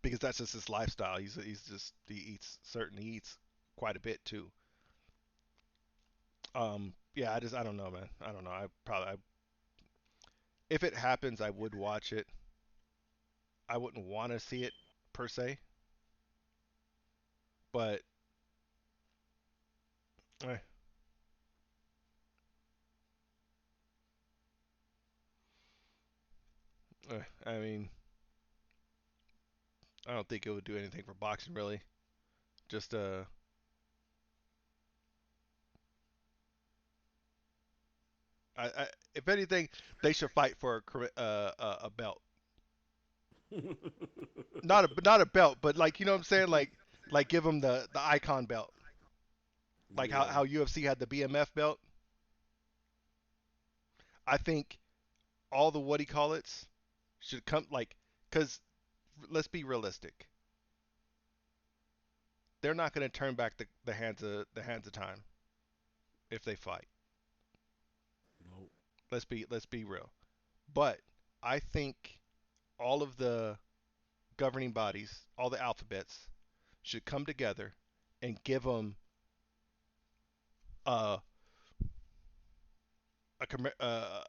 Because that's just his lifestyle. He's just he eats quite a bit too. Yeah, I don't know, man. I don't know. If it happens, I would watch it. I wouldn't want to see it per se, but eh, I mean, I don't think it would do anything for boxing really. Just I if anything, they should fight for a belt. Not a belt, but like you know what I'm saying, like give them the icon belt, like Yeah. how UFC had the BMF belt. I think all the what do you call it should come like because let's be realistic. They're not going to turn back the hands of time if they fight. Nope. Let's be real. But I think all of the governing bodies, all the alphabets, should come together and give them uh,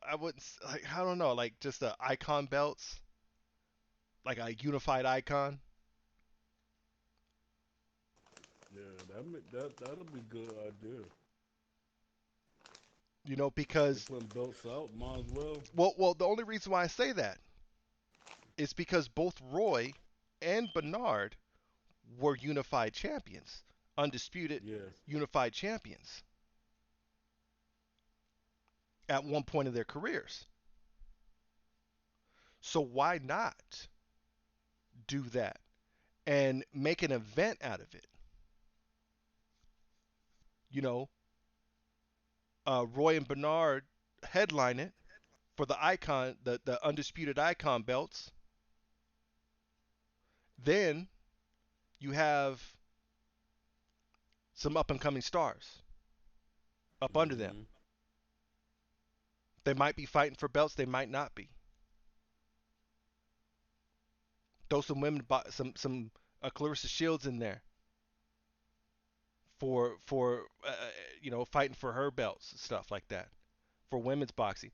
I wouldn't like I don't know like just the icon belts, like a unified icon. Yeah. That'll be a good idea. You know They because putting belts out. Might as well. the only reason why I say that is because both Roy and Bernard were unified champions, undisputed Yeah. unified champions at one point of their careers. So why not do that and make an event out of it? You know, Roy and Bernard headline it for the icon, the undisputed icon belts. Then you have some up and coming stars up under them. Mm-hmm. They might be fighting for belts, they might not be. Throw some women, some Clarissa Shields in there for fighting for her belts, stuff like that, for women's boxing.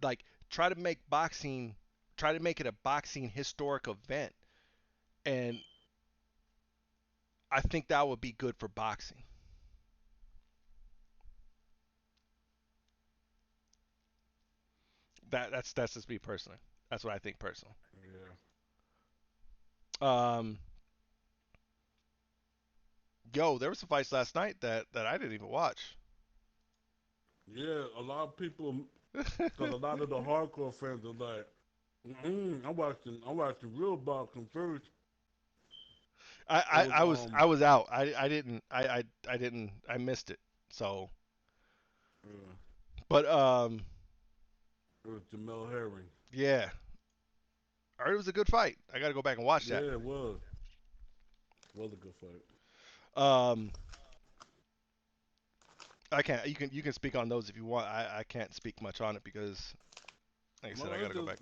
Like try to make boxing, try to make it a boxing historic event, and I think that would be good for boxing. That's just me personally. That's what I think personally. Yeah. Um, Yo, there were some fights last night that I didn't even watch. Yeah, a lot of people, because a lot of the hardcore fans are like, I'm watching real boxing first. I, It I, was I was I was out. I missed it. So, uh, but it was Jamel Herring. yeah, I heard it was a good fight. I got to go back and watch that. Yeah, it was. It was a good fight. Um, I can't. You can speak on those if you want. I can't speak much on it because, like I said, No, I got it's to go just back.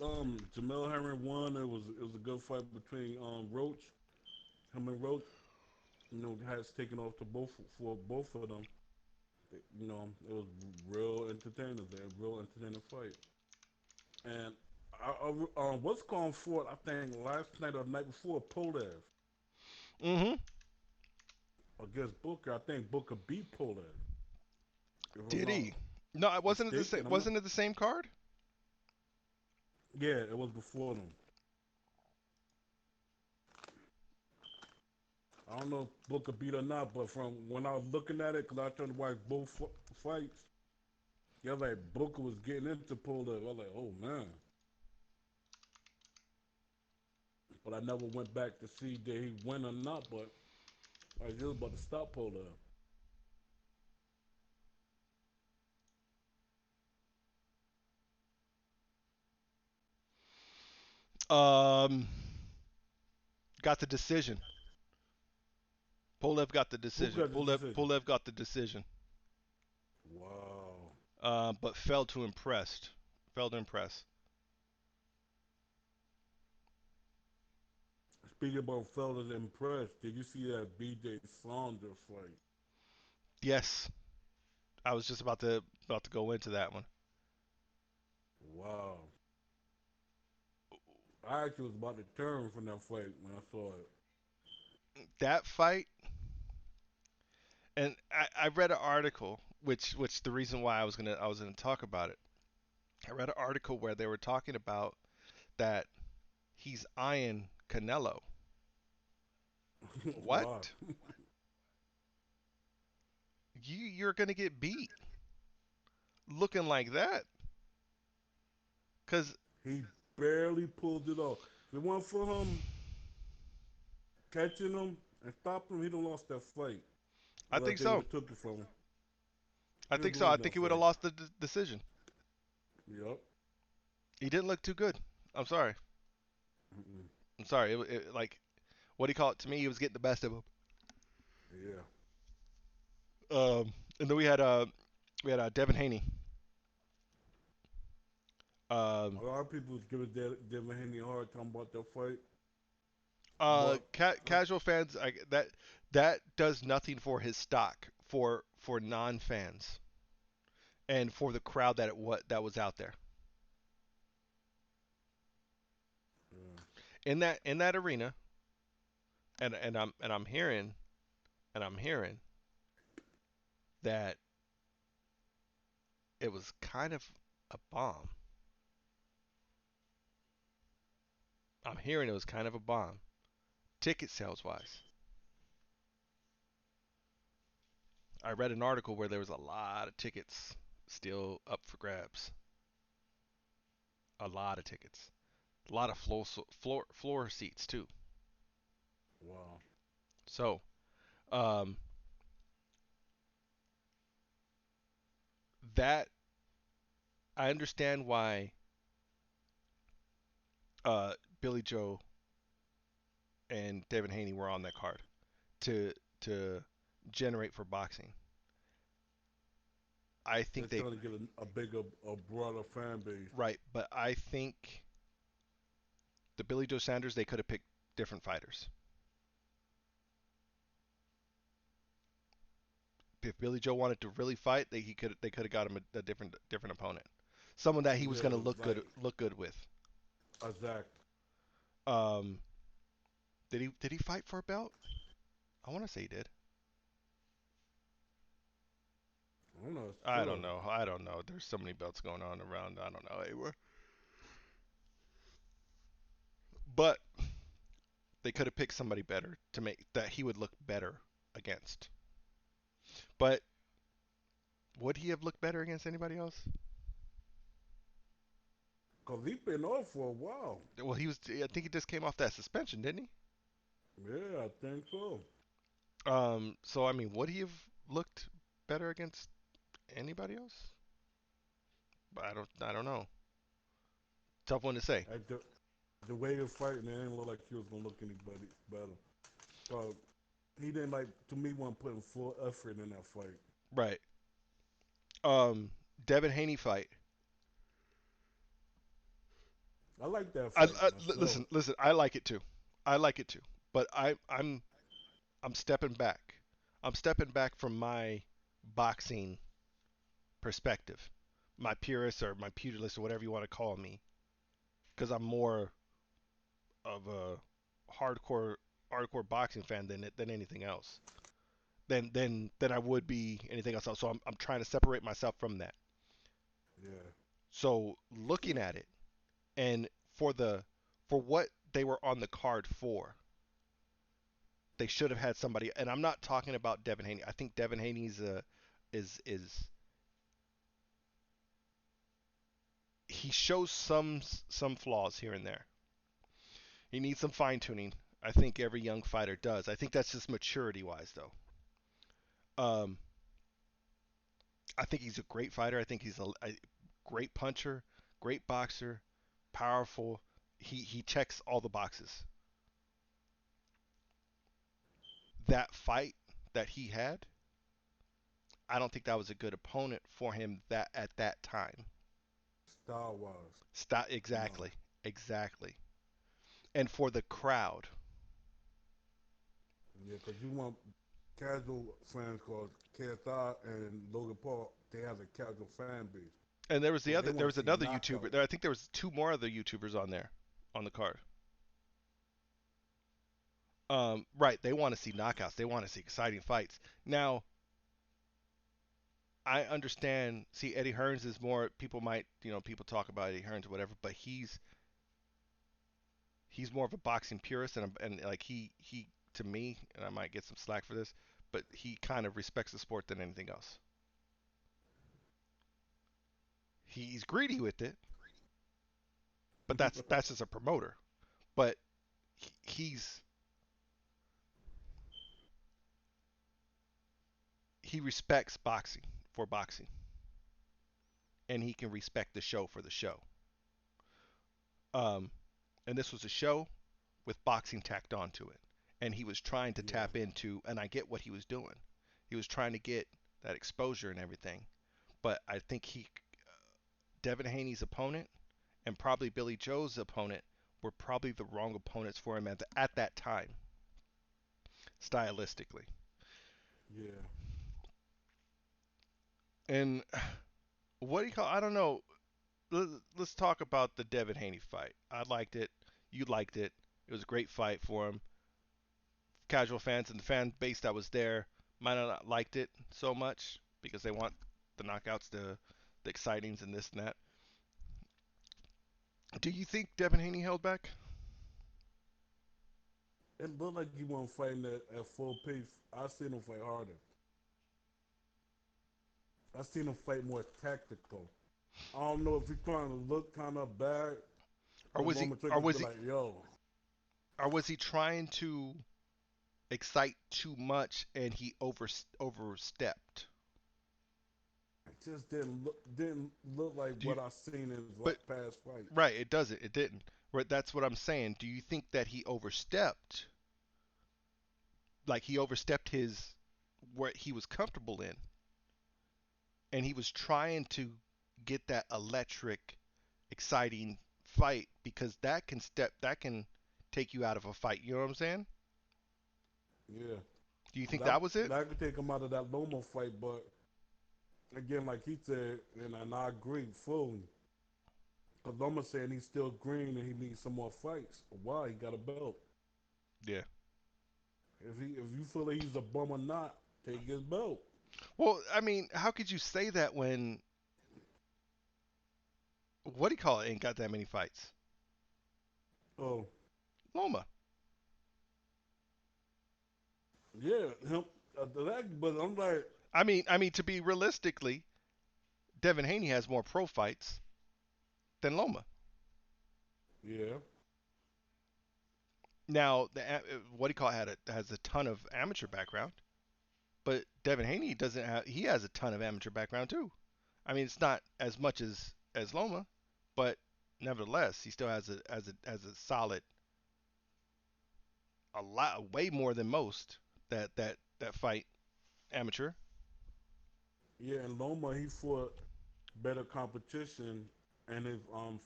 Jamel Herring won. It was a good fight between Roach, him and Roach. Has taken off to both for both of them. It was real entertaining there, real entertaining fight. And what's going for it? I think last night or the night before, Polev Mm-hmm. against Booker. I think Booker beat Polev. If I'm Did not he? No, it wasn't it the same. mistaken, I'm not. Wasn't it the same card? Yeah, it was before them. I don't know if Booker beat or not, but from when I was looking at it, because I tried to watch both fights, yeah, like Booker was getting into Polev. I was like, oh man. But I never went back to see did he win or not. But I was just about to stop Polev. Um, got the decision. Polev got the Who decision. got the decision? Polev got the decision. Wow. But failed to impress. Failed to impress. Speaking about fellas impressed, did you see that BJ Saunders fight? Yes, I was just about to go into that one. Wow. I actually was about to turn from that fight when I saw it. That fight, and I read an article, which the reason why I was gonna talk about it. I read an article where they were talking about that he's eyeing Canelo. Wow. What? You're gonna get beat looking like that? Cause He barely pulled it off. If it weren't for him catching him and stopping him, he'd have lost that fight. I Or think they would so. have took it from him. I He'd have think so. I won think that he would have fight. lost the decision. Yep. He didn't look too good. I'm sorry. Mm-mm. I'm sorry. Like what do you call it? To me, he was getting the best of him. Yeah. And then we had Devin Haney. Um, A lot of people was giving Devin Haney a hard time about that fight. But casual fans, that does nothing for his stock for non fans and for the crowd that was out there uh, in that arena. And I'm hearing that it was kind of a bomb. I'm hearing it was kind of a bomb, ticket sales wise. I read an article where there was a lot of tickets still up for grabs. A lot of tickets. A lot of floor seats too. Wow. So um, that I understand why Billy Joe and Devin Haney were on that card to to generate for boxing. I They're think they trying to get a bigger, a broader fan base. right, but I think the Billy Joe Sanders they could have picked different fighters. If Billy Joe wanted to really fight, they could have got him a different opponent, someone that he was going to Yeah, like look good with. exact. Um, did he fight for a belt? I want to say he did. I'm not I don't sure. know. I don't know. There's so many belts going on around. I don't know anywhere. But they could have picked somebody better to make that he would look better against. But would he have looked better against anybody else? Cause he been off for a while. Well, he was. I think he just came off that suspension, didn't Yeah, I think so. he? So I mean, would he have looked better against anybody else? I don't know. Tough one to say. Like the way he was fighting, it didn't look like he was gonna look anybody better. But he didn't like to me wasn't putting full effort in that fight. Right. Um, Devin Haney fight. I like that fight myself. Listen. I like it too. I like it too. But I'm stepping back. I'm stepping back from my boxing perspective, my purist or my pugilist or whatever you want to call me, because I'm more of a hardcore hardcore boxing fan than anything else. Than I would be anything else. So I'm trying to separate myself from that. Yeah. So looking at it and for the for what they were on the card for, they should have had somebody. And I'm not talking about Devin Haney. I think Devin Haney's is he shows some flaws here and there. He needs some fine tuning. I think every young fighter does. I think that's just maturity wise though. Um, I think he's a great fighter. I think he's a great puncher, great boxer, powerful. He checks all the boxes. That fight that he had, I don't think that was a good opponent for him that at that time. Style wise, Stop no. exactly, exactly. And for the crowd. Yeah, because you want casual fans called KSI and Logan Paul, they have a casual fan base. And there was So they there want was to see another YouTuber. knockouts. There, I think there was two more other YouTubers on there on the card. Right, they want to see knockouts. They want to see exciting fights. Now, I understand. See, Eddie Hearns is more. People might, people talk about Eddie Hearns or whatever, but he's more of a boxing purist, and like he to me, and I might get some slack for this, but he kind of respects the sport than anything else. He's greedy with it, but that's just a promoter. But he's he respects boxing for boxing, and he can respect the show for the show. Um, and this was a show with boxing tacked onto it. And he was trying to Yeah, tap into, and I get what he was doing. He was trying to get that exposure and everything. But I think Devin Haney's opponent and probably Billy Joe's opponent were probably the wrong opponents for him at that time, stylistically. yeah. And what do you call? I don't know. Let's talk about the Devin Haney fight. I liked it. You liked it. It was a great fight for him. Casual fans and the fan base that was there might not have liked it so much because they want the knockouts, the excitings, and this and that. Do you think Devin Haney held back? It looked like he wasn't fighting at full pace. I seen him fight harder. I seen him fight more tactical. I don't know if he's trying to look kind of bad or Cause was he Loma or Trickers was be he like, yo, or was he trying to excite too much and he overstepped? it just didn't look like Do you what I seen in his but past fights. right, it doesn't. It didn't. Right, that's what I'm saying. Do you think that he overstepped? Like he overstepped his where he was comfortable in, and he was trying to get that electric, exciting fight because that can take you out of a fight. You know what I'm saying? Yeah, Do you think that that was it? that could take him out of that Loma fight, but again, like he said, and I agree fully. Cause Loma saying he's still green and he needs some more fights. Why? He got a belt. Yeah. If you feel like he's a bum or not, take his belt. Well, I mean, how could you say that when what do you call it ain't got that many fights? Oh Loma. yeah, him. But I'm like, I mean, to be realistically, Devin Haney has more pro fights than Loma. yeah, Now, what do you call it has a ton of amateur background, but Devin Haney doesn't have. He has a ton of amateur background too. I mean, it's not as much as Loma, but nevertheless, he still has a solid, a lot, way more than most that fight amateur. yeah. And Loma, he fought better competition and his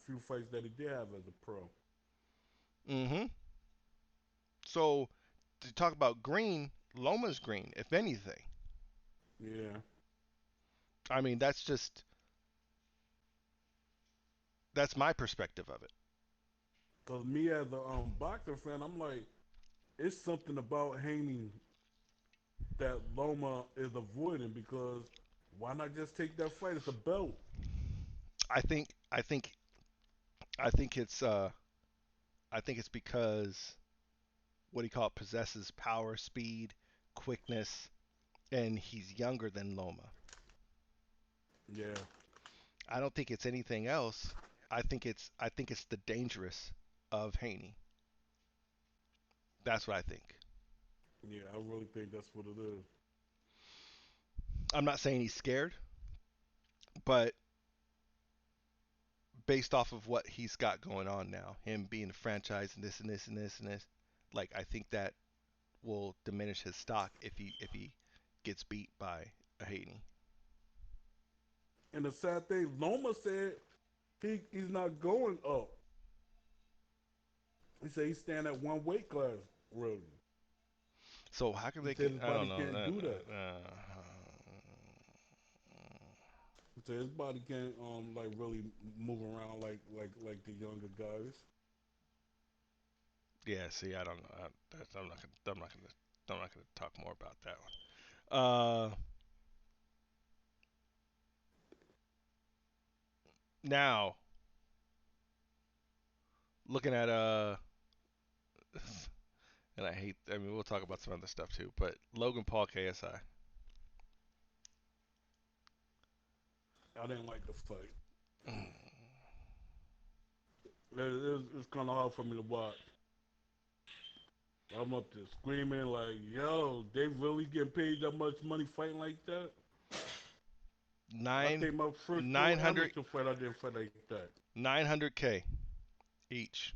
few fights that he did have as a pro. Mm-hmm. So to talk about green, Loma's green, if anything. Yeah, I mean, that's my perspective of it. cause me as a boxing fan, I'm like, it's something about Haney that Loma is avoiding because why not just take that fight? It's a belt. I think I think I think it's because what do you call it possesses power, speed, quickness, and he's younger than Loma. Yeah, I don't think it's anything else. I think it's the dangerous of Haney. That's what I think. yeah. I really think that's what it is. I'm not saying he's scared, but based off of what he's got going on now, him being a franchise and this and this and this and this, like I think that will diminish his stock if he gets beat by a Haney. And the sad thing, Loma said he's not going up. He said he's staying at one weight class. Really, So how can he they said can his I don't body know. can't do that. He said his body can't like really move around like the younger guys. Yeah, see, I don't know. I'm not gonna talk more about that one. Now looking at and I hate. I mean, we'll talk about some other stuff too. But Logan Paul KSI. I didn't like the fight. It's kind of hard for me to watch. I'm up there screaming like, "Yo, they really getting paid that much money fighting like that?" I Nine think my first pro nine hundred amateur fight, I didn't fight like that, 900K each.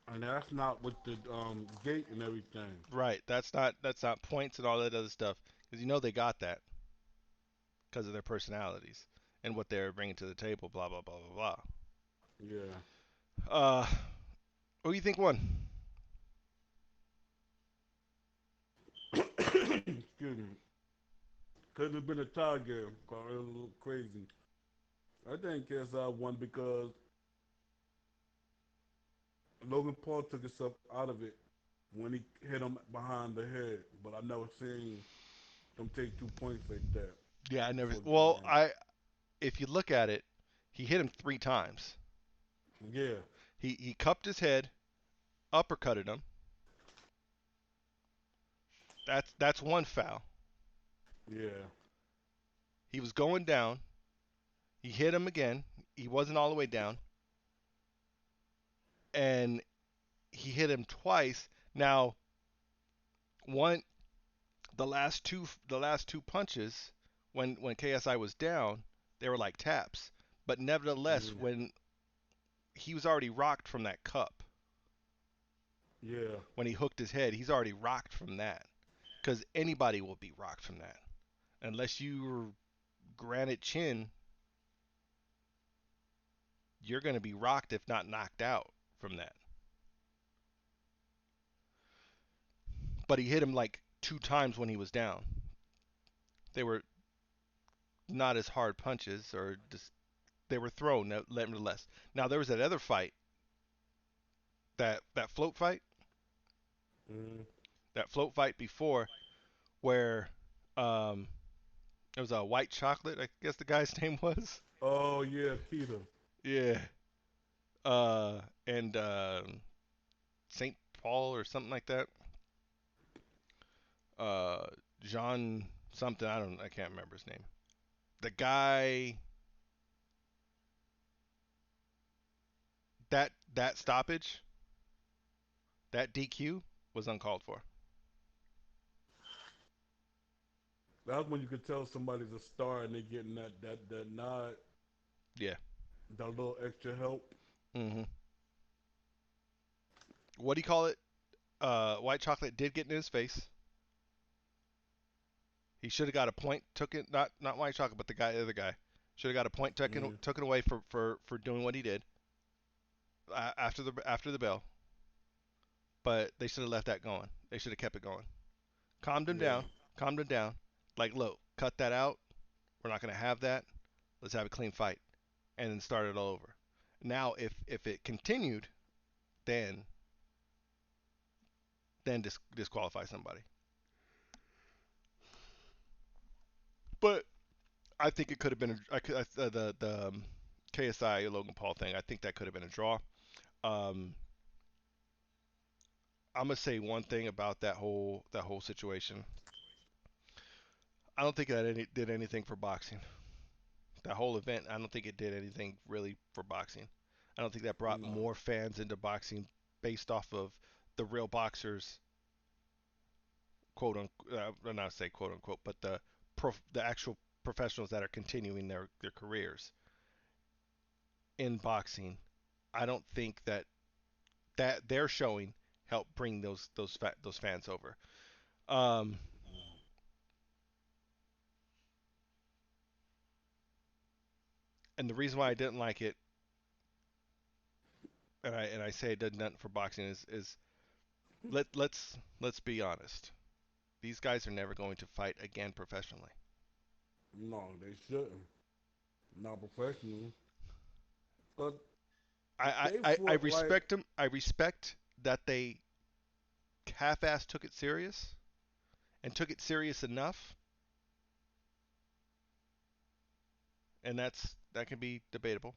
and that's not with the gate and everything. Right. That's not points and all that other stuff because you know they got that because of their personalities and what they're bringing to the table. Blah blah blah blah Yeah. blah. Who do you think won? Excuse me. Could have been a tie game. Cause it was a little crazy. I think KSI won because Logan Paul took himself out of it when he hit him behind the head. But I never seen them take 2 points like that Yeah, I never. for Well, if you look at it, he hit him 3 times. yeah, He cupped his head, uppercutted him. That's one foul. yeah, He was going down. He hit him again. He wasn't all the way down. and he hit him twice. Now, one the last two punches when KSI was down, they were like taps. But nevertheless, Mm, when he was already rocked from that cup, yeah. when he hooked his head, he's already rocked from that. Because anybody will be rocked from that, unless you're Granite Chin, you're going to be rocked if not knocked out from that. But he hit him like two times when he was down. They were not as hard punches, or just they were thrown nevertheless. Now there was that other fight, that float fight, Mm. that float fight before, where um it was a white chocolate, I guess the guy's name was. Oh yeah, Keita. Yeah. And St. Paul or something like that. Uh Jean something, I can't remember his name. The guy, that stoppage, that DQ was uncalled for. That's when you could tell somebody's a star and they're getting that nod, Yeah. that little extra help. Mhm. What do you call it? White chocolate did get in his face. He should have got a point. Took it, not white chocolate, but the other guy should have got a point Mm. taken away for doing what he did after the bell. But they should have left that going. They should have kept it going. Calmed him Yeah. down. Calmed him down. Like, look, cut that out. We're not gonna have that. Let's have a clean fight, and then start it all over. Now, if it continued, then disqualify somebody. But I think it could have been the KSI Logan Paul thing. I think that could have been a draw. Um, I'm gonna say one thing about that whole situation. I don't think that did anything for boxing. That whole event, I don't think it did anything really for boxing. I don't think that brought No. more fans into boxing based off of the real boxers, quote unquote, not say quote unquote, but the actual professionals that are continuing their careers in boxing. I don't think that their showing helped bring those fans over. Um, and the reason why I didn't like it, and I say it does nothing for boxing, is let's be honest. These guys are never going to fight again professionally. No, they shouldn't. Not professional. But they I fought like, respect them. I respect that they half-ass took it serious and took it serious enough, and that can be debatable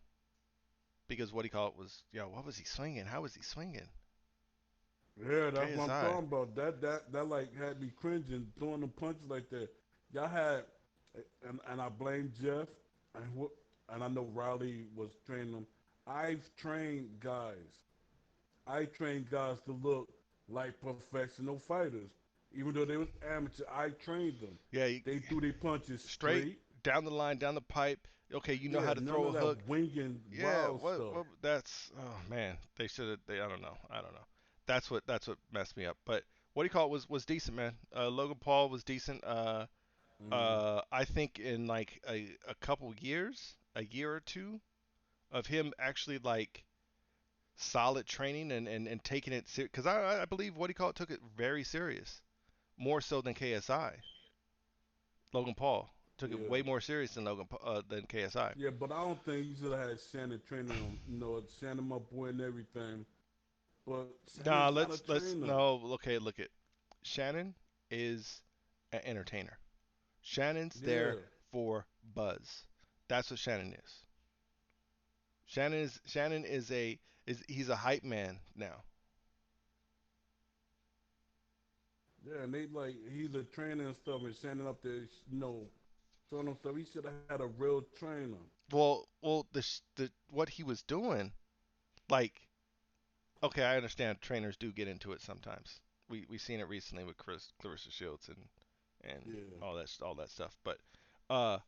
because what he called it was, what was he swinging? How was he swinging? yeah, that's what I'm KSI. talking about. That like had me cringing, throwing the punches like that. Y'all had, and I blame Jeff, and and I know Riley was training them. I've trained guys. I trained guys to look like professional fighters, even though they was amateur. I trained them. Yeah, They threw their punches straight straight. down the line, down the pipe. Okay, you know Yeah, how to none throw a of that hook. winging Yeah, wild what stuff. what that's oh man, they should have I don't know. I don't know. That's what messed me up. But what do you call it was decent, man. Logan Paul was decent. Mm, I think in like a couple years, a year or two of him actually like solid training and taking it serious, because I believe what do you call it took it very serious, more so than KSI. Logan Paul took it yeah. way more serious than KSI. Yeah, but I don't think you should have had Shannon training him. You know, Shannon my boy and everything. But Nah, Shannon's not a let's trainer. no. Okay, look at Shannon is an entertainer. Shannon's there Yeah. for buzz. That's what Shannon is. Shannon is he's a hype man now. Yeah, and they like he's a trainer and stuff, and Shannon up there, showing him stuff. He should have had a real trainer. Well, the what he was doing, like Okay, I understand trainers do get into it sometimes. We seen it recently with Clarissa Shields and Yeah. all that stuff. But uh,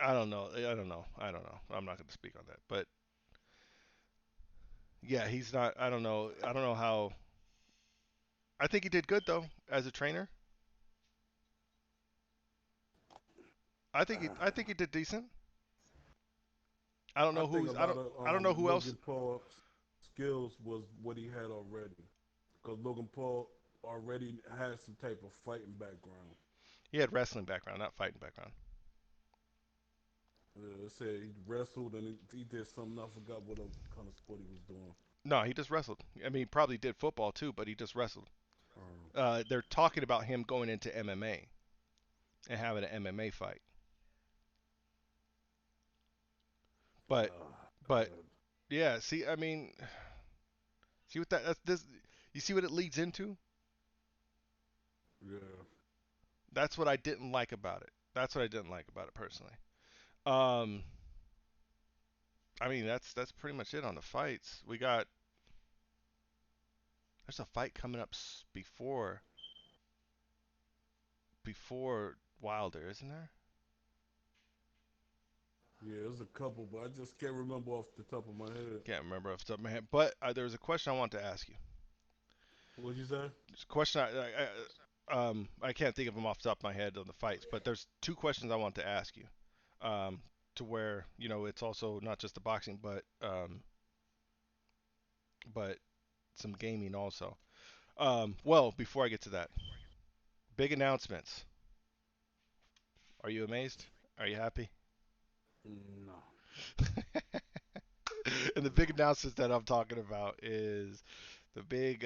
I don't know. I don't know. I don't know. I'm not going to speak on that. But yeah, he's not. I don't know. I don't know how. I think he did good though as a trainer. I think he did decent. I don't I know think a who's. I don't. lot of I don't know who else. Logan Paul's skills was what he had already, because Logan Paul already has some type of fighting background. He had wrestling background, not fighting background. It said he wrestled and he did something. I forgot what kind of sport he was doing. No, he just wrestled. I mean, he probably did football too, but he just wrestled. Um, They're talking about him going into MMA and having an MMA fight. But I but heard, yeah, see, I mean, see what that's this. You see what it leads into? yeah, That's what I didn't like about it. That's what I didn't like about it personally. Um, I mean, that's pretty much it on the fights. There's a fight coming up before Wilder, isn't there? yeah. There's a couple, but I just can't remember off the top of my head. Can't remember off the top of my head. But there was a question I wanted to ask you. What'd you say? There's a question I can't think of them off the top of my head on the fights, but there's two questions I want to ask you. Um, to where it's also not just the boxing, but some gaming also. Well, before I get to that, big announcements. Are you amazed? Are you happy? No, And the big no. announcements that I'm talking about is the big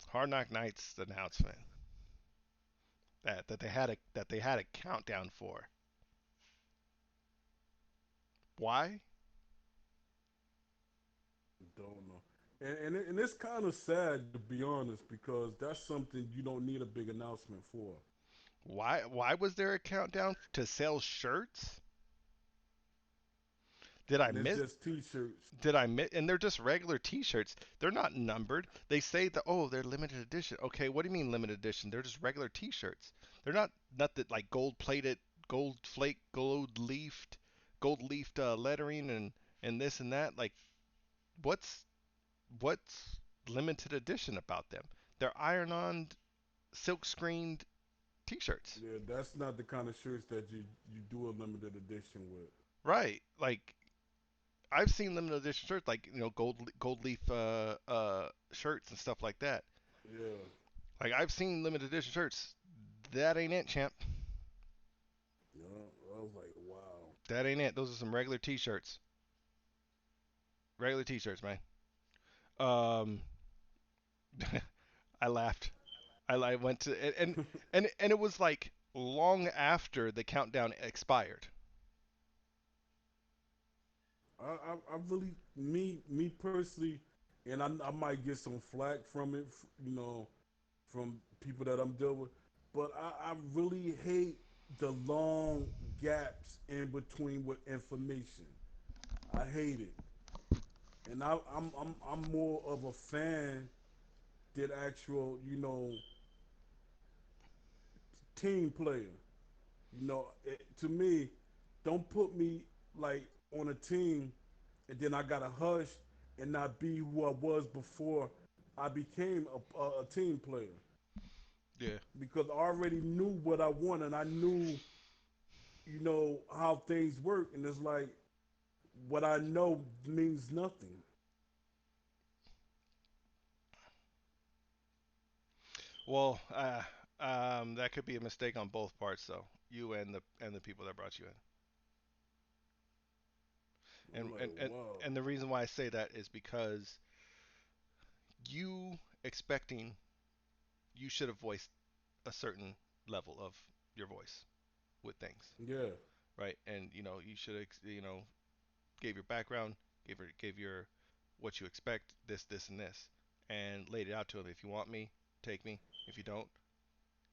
Hard Knock Nights announcement that they had a countdown for. Why? Don't know. And it's kind of sad to be honest, because that's something you don't need a big announcement for. Why was there a countdown to sell shirts? Did I And it's miss just T-shirts. did I miss and they're just regular t-shirts. They're not numbered. They say that they're limited edition. Okay, what do you mean limited edition? They're just regular t-shirts. They're not that like gold plated, gold flake, gold leafed lettering and this and that. Like what's what's limited edition about them? They're iron-on silk screened t-shirts. Yeah, that's not the kind of shirts that you do a limited edition with. Right. Like I've seen limited edition shirts like gold leaf shirts and stuff like that. Yeah, Like I've seen limited edition shirts. That ain't it, champ. yeah. I was like, wow. That ain't it. Those are some regular t-shirts. Regular t-shirts, man. Um, I laughed. I went to and it was like long after the countdown expired. I really, me personally, and I might get some flack from it, from people that I'm dealing with, but I really hate the long gaps in between with information. I hate it, and I'm more of a fan than actual, team player. To me, don't put me like on a team and then I gotta hush and not be who I was before I became a team player, Yeah. because I already knew what I wanted and I knew, how things work, and it's like what I know means nothing. Well, that could be a mistake on both parts, though. You and the people that brought you in. And I'm like, and and, wow. and the reason why I say that is because you expecting you should have voiced a certain level of your voice with things, Yeah, right? And you should gave your background, gave your what you expect, this and this, and laid it out to them. If you want me, take me. If you don't,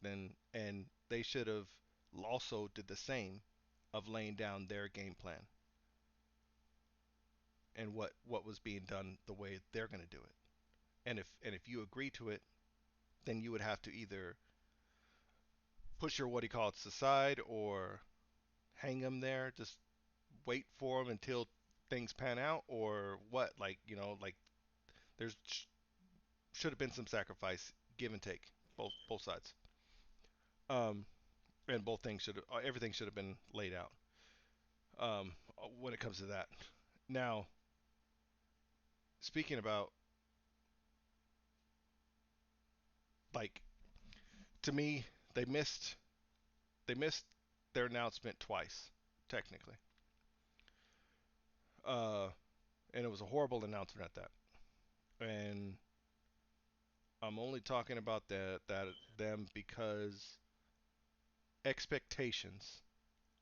then and they should have also did the same of laying down their game plan. and what was being done the way they're going to do it. And if you agree to it, then you would have to either push your what he calls aside or hang them there, just wait for them until things pan out, or what? Like like there's should have been some sacrifice, give and take, both sides. Um, and both things should everything should have been laid out. When it comes to that. Now, speaking about like to me, they missed they missed their announcement twice, technically. Uh, and it was a horrible announcement at that. And I'm only talking about that them because expectations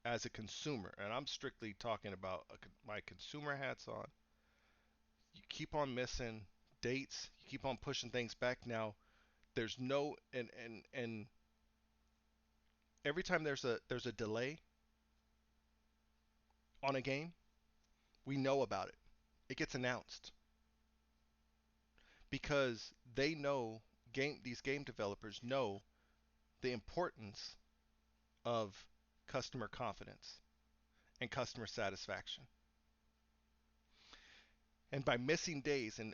as a consumer, and I'm strictly talking about my consumer hats on. You keep on missing dates. You keep on pushing things back. Now there's no and every time there's a delay on a game, we know about it. It gets announced because they know these game developers know the importance of customer confidence and customer satisfaction. And by missing days and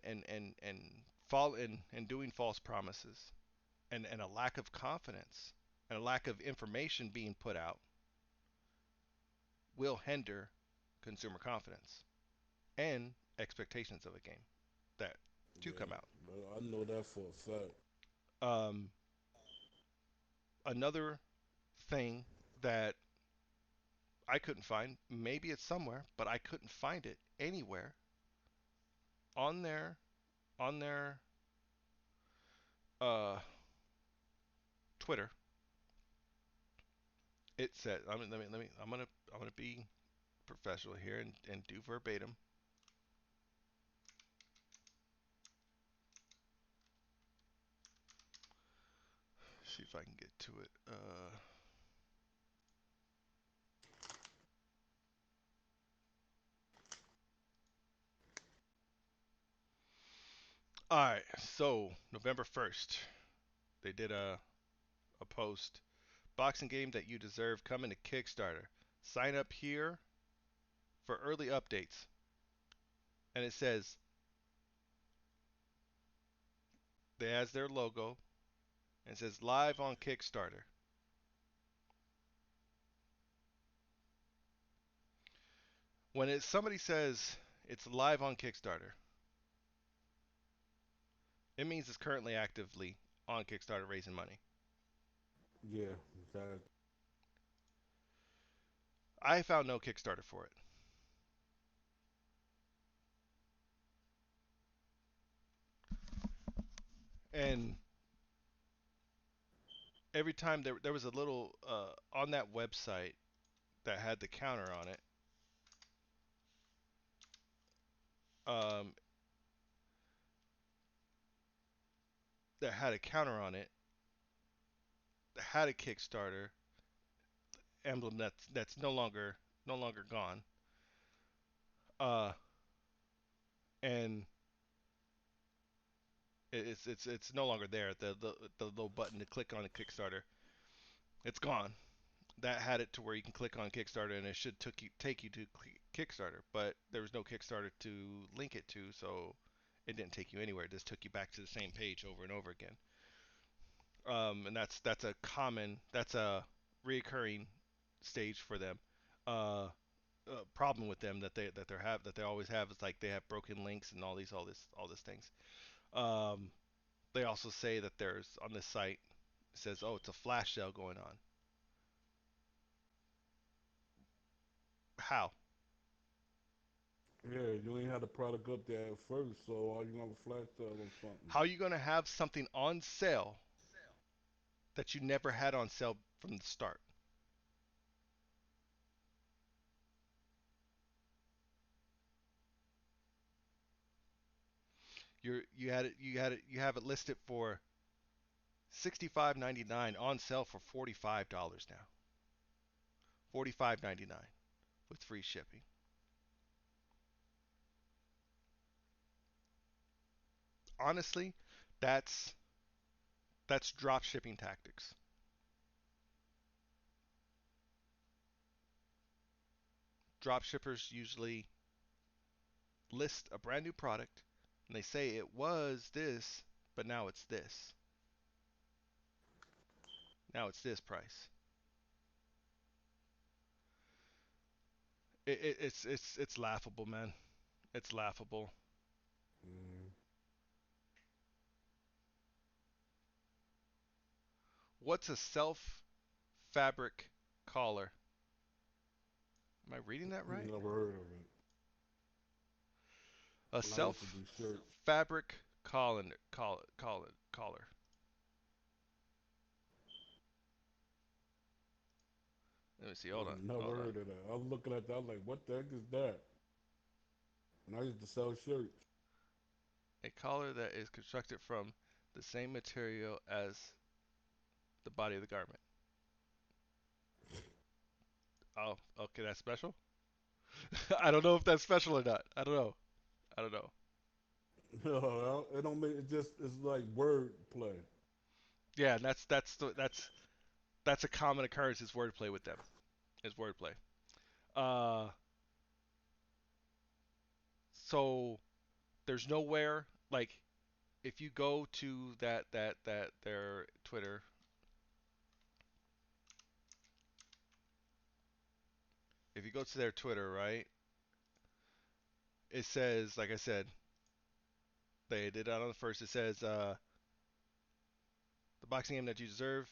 doing false promises and a lack of confidence and a lack of information being put out will hinder consumer confidence and expectations of a game that to Yeah, come out. I know that for a fact. Um, Another thing that I couldn't find, maybe it's somewhere, but I couldn't find it anywhere on their uh, Twitter. It said, I'm gonna be professional here and do verbatim. See if I can get to it. All right, so November 1st, they did a post. Boxing game that you deserve coming to Kickstarter. Sign up here for early updates. And it says, they has their logo and it says live on Kickstarter. When somebody says it's live on Kickstarter, it means it's currently actively on Kickstarter raising money. Yeah, that. I found no Kickstarter for it. And every time there was a little on that website that had the counter on it, um, that had a counter on it, that had a Kickstarter emblem that's no longer gone. Uh, and it's no longer there. The little button to click on a Kickstarter, it's gone. That had it to where you can click on Kickstarter and it should take you to Kickstarter, but there was no Kickstarter to link it to, so it didn't take you anywhere. It just took you back to the same page over and over again. And that's a reoccurring stage for them. Uh, Problem with them that they always have is like they have broken links and all these things. Um, they also say that there's on this site it says, oh, it's a flash sale going on. How? Yeah, you ain't had the product up there at first, so all you gonna have a flash sale or something. How are you going to have something on sale that you never had on sale from the start? You have it listed for $65.99 on sale for $45 now. $45.99 with free shipping. honestly, that's that's drop shipping tactics. Drop shippers usually list a brand new product and they say it was this, but now it's this. Now it's this price. It's laughable, man. It's laughable. Mm. What's a self fabric collar? Am I reading that right? Never heard of it. A And I used to self do shirts. fabric collar. Let me see. Hold on. Never Hold on. heard of that. I was looking at that. I was like, what the heck is that? And I used to sell shirts. A collar that is constructed from the same material as the body of the garment. Oh, okay, that's special. I don't know if that's special or not. I don't know. I don't know. No, it don't make it just it's like word play. Yeah, and that's a common occurrence is wordplay with them. Is wordplay. Uh, so there's nowhere like if you go to that their Twitter, if you go to their Twitter, right? It says, like I said, they did that on the first. It says, the boxing game that you deserve,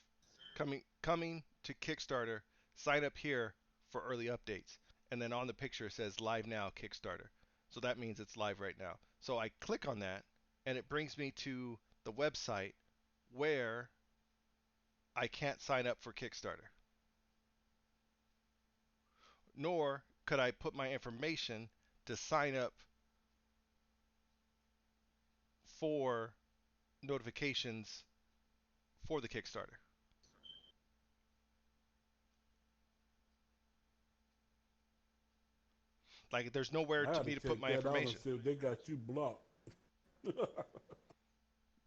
coming to Kickstarter. Sign up here for early updates. And then on the picture it says live now Kickstarter. So that means it's live right now. So I click on that and it brings me to the website where I can't sign up for Kickstarter. Nor could I put my information to sign up for notifications for the Kickstarter. Like there's nowhere I to had to me to put check my that out and information. see if they got you blocked.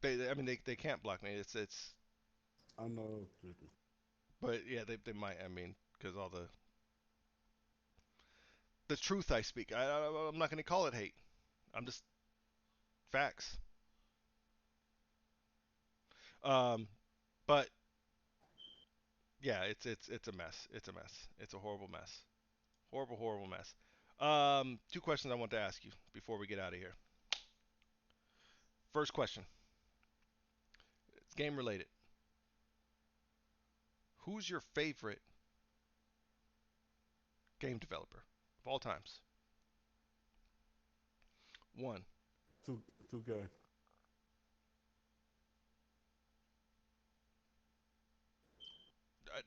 I mean, they can't block me. It's, I know. but yeah, they might. I mean, because all the truth I speak. I'm not going to call it hate. I'm just facts. Um, but yeah, it's a mess. It's a mess. It's a horrible mess. Horrible mess. Two questions I want to ask you before we get out of here. First question. It's game related. Who's your favorite game developer of all times? One. Two, 2K.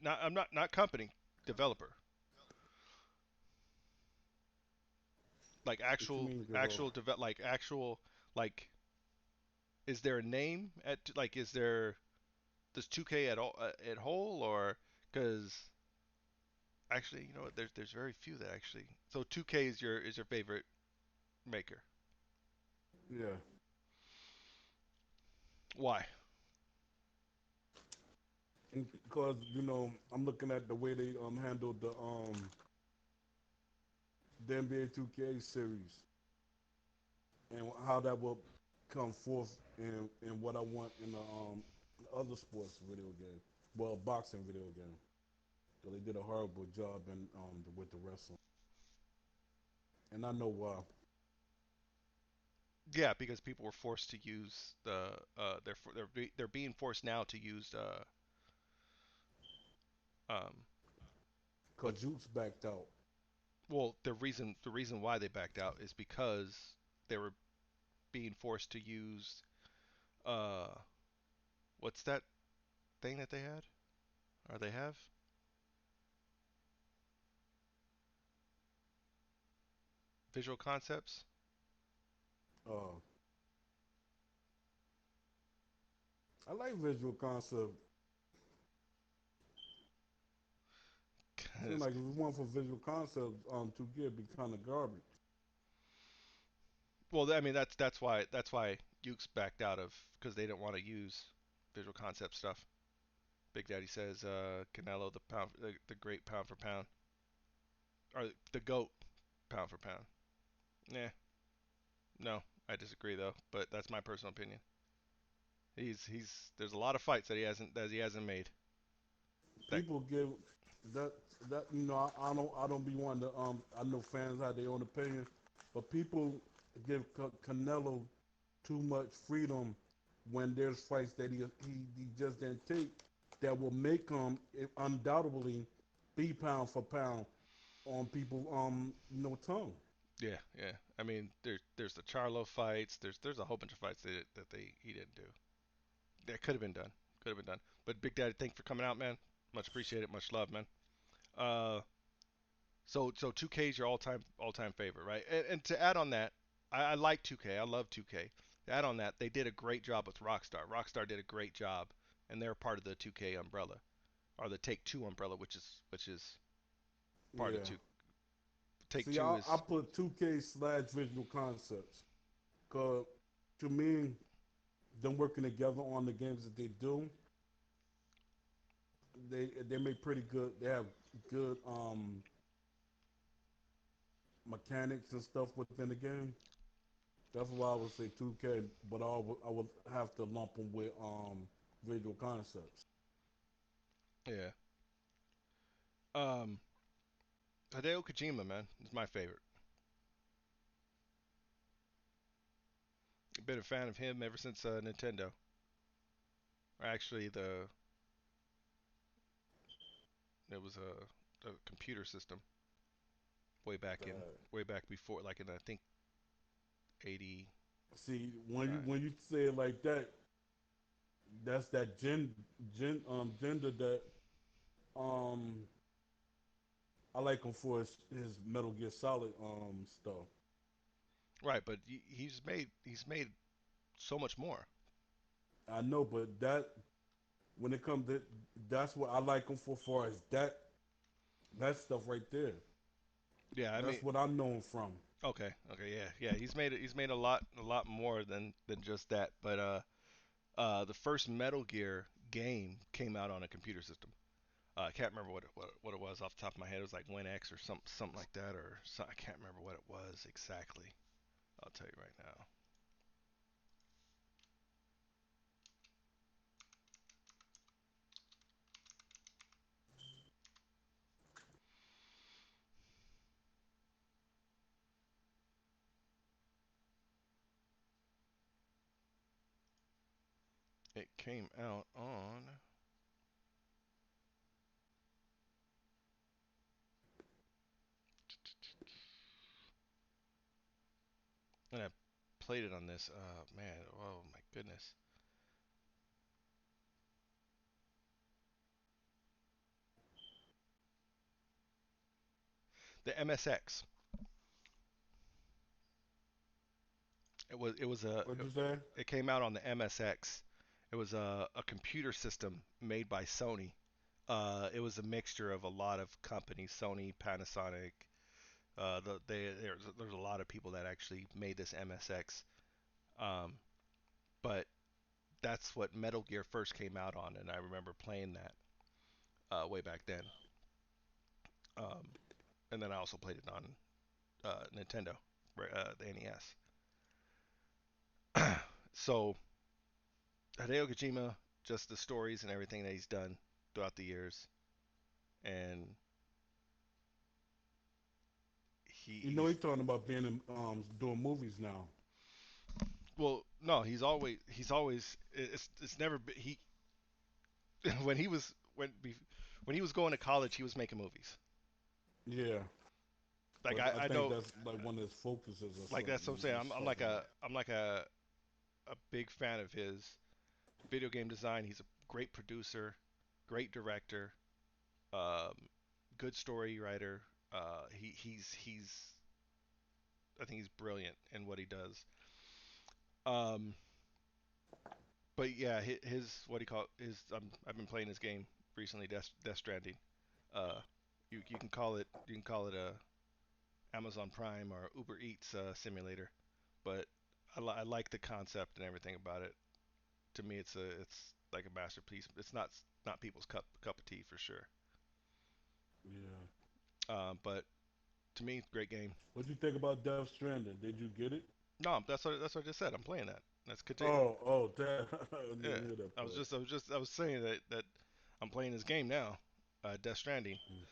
I'm not company developer. Like What you mean actual developer? like actual like is there a name at like is there does 2K at all at whole or because actually you know what there's very few that actually so 2K is your favorite maker. Yeah. Why? Because I'm looking at the way they handled the NBA 2K series and how that will come forth in what I want in the other sports video game, well, boxing video game. So they did a horrible job in with the wrestling, and I know why. Yeah, because people were forced to use the they're being forced now to use um Cause what's Jukes backed out. well the reason why they backed out is because they were being forced to use uh what's that thing that they had or they have visual concepts. Uh, I like visual concept. Seems like if it weren't for visual concepts, 2K would be kind of garbage. Well, I mean that's why Ukes backed out of because they didn't want to use visual concept stuff. Big Daddy says Canelo the great pound for pound, or the goat pound for pound. Yeah, no, I disagree though, but that's my personal opinion. He's there's a lot of fights that he hasn't made. That People give that that you know I don't be wanting to I know fans have their own opinion, but people give Canelo too much freedom when there's fights that he just didn't take that will make him undoubtedly be pound for pound on people tongue. yeah yeah. I mean there's the Charlo fights. There's a whole bunch of fights that they he didn't do. That could have been done. Could have been done. But Big Daddy, thank you for coming out, man. Much appreciated. Much love, man. Uh, so 2K is your all time favorite, right? And to add on that, I like 2K. I love 2K. To add on that, they did a great job with Rockstar. Rockstar did a great job, and they're part of the 2K umbrella or the Take Two umbrella, which is part of Yeah. two. Take See, Two I is put 2K/slash visual concepts because to me, them working together on the games that they do, they make pretty good. They have good mechanics and stuff within the game. That's why I would say 2K, but I would have to lump them with visual concepts. yeah. Um, Hideo Kojima, man, is my favorite. Been a fan of him ever since Nintendo. Or actually, the it was a computer system Uh, way back before, like in I think 80. See, when you Right. when you say it like that, that's that gender that um I like him for his Metal Gear Solid stuff. Right, but he's made so much more. I know, but that when it comes to that's what I like him for. Far as that stuff right there, Yeah, I mean, that's what I know him from. okay, yeah, yeah. He's made a lot more than just that. But the first Metal Gear game came out on a computer system. I can't remember what it was off the top of my head. It was like WinX or something like that, or I can't remember what it was exactly. I'll tell you right now. It came out on, and I played it on this. Man, oh my goodness, the MSX. What'd you say? It came out on the MSX. It was a computer system made by Sony. It was a mixture of a lot of companies, Sony, Panasonic. There's a lot of people that actually made this MSX. Um, but that's what Metal Gear first came out on, and I remember playing that way back then. Um, and then I also played it on Nintendo, the NES. So Hideo Kojima, just the stories and everything that he's done throughout the years, and You know he's he's talking about being in, doing movies now. well, no, he's always it's never been, he when he was when he was going to college, he was making movies. Yeah, Like but I I think know, that's like one of his focuses or like that's what I'm saying. something. I'm Stuff like like that. a big fan of his video game design. He's a great producer, great director, um, good story writer. He's I think he's brilliant in what he does. Um, but yeah, his what do you call it? I've been playing this game recently, Death Stranding. Uh, you can call it a Amazon Prime or Uber Eats simulator, but I like the concept and everything about it. To me, it's like a masterpiece. It's not people's cup of tea for sure. Yeah. But to me, great game. What you think about Death Stranding? Did you get it? No, that's what I just said. I'm playing that. That's continue. Oh, damn. I Yeah, didn't hear that part. I was saying that I'm playing this game now, Death Stranding. Mm.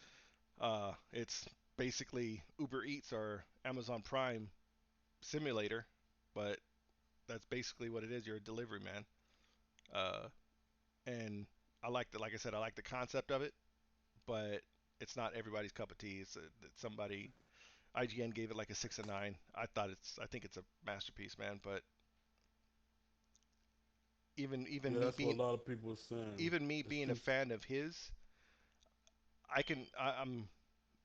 It's basically Uber Eats or Amazon Prime simulator, but that's basically what it is. You're a delivery man. Uh, and like I said, I like the concept of it, but it's not everybody's cup of tea. It's somebody. IGN gave it like a 6 and 9. I think it's a masterpiece, man. But even Yeah, me that's what being a lot of people are saying. It's a too. fan of his,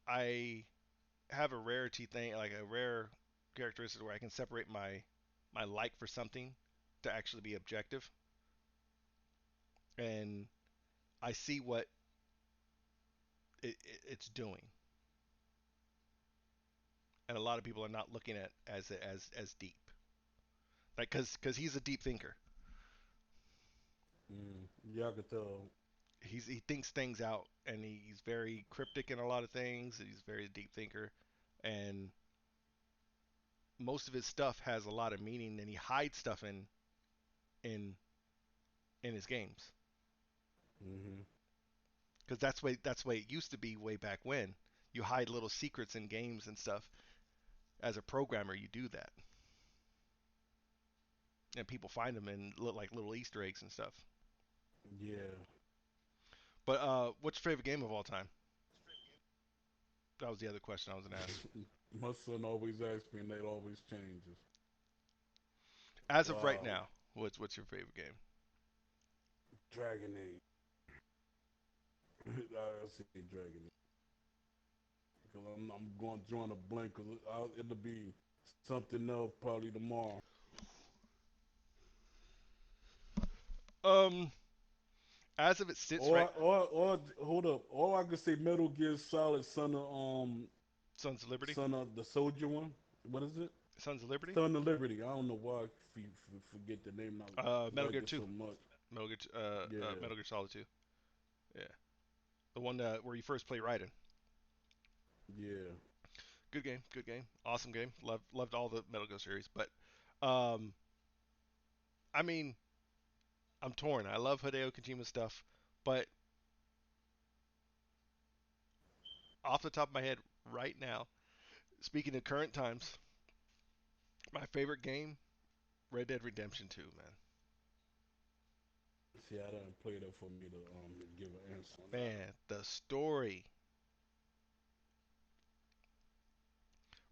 I have a rarity thing, like a rare characteristic where I can separate my like for something to actually be objective, and I see what it's doing, and a lot of people are not looking at as deep, like because he's a deep thinker. Yeah, I could tell. He thinks things out, and he's very cryptic in a lot of things. He's a very deep thinker, and most of his stuff has a lot of meaning, and he hides stuff in in his games Hmm. because that's way it used to be way back when. You hide little secrets in games and stuff. As a programmer, you do that, and people find them in like little Easter eggs and stuff. Yeah. But what's your favorite game of all time? That was the other question I was gonna ask. My son always asks me, and it always changes. As of right Wow. now, what's your favorite game? Dragon Age. I say Dragon Age. Because I'm going to join a blank because it'll be something else probably tomorrow. Um, as of it sits right, Or hold up. Or I could say Metal Gear Solid, Sons of Liberty, Son of the Soldier one. What is it? Sons of Liberty, Son of Liberty. I don't know why I forget the name. I Metal liked Gear it 2, so much. Yeah, Metal Gear Solid 2. Yeah, the one that where you first play Raiden. yeah. Good game, awesome game. Loved all the Metal Gear series, but um, I mean, I'm torn. I love Hideo Kojima stuff, but off the top of my head right now, speaking of current times, my favorite game, Red Dead Redemption 2, man. See, I didn't play that for me to give an answer on that. Man, the story.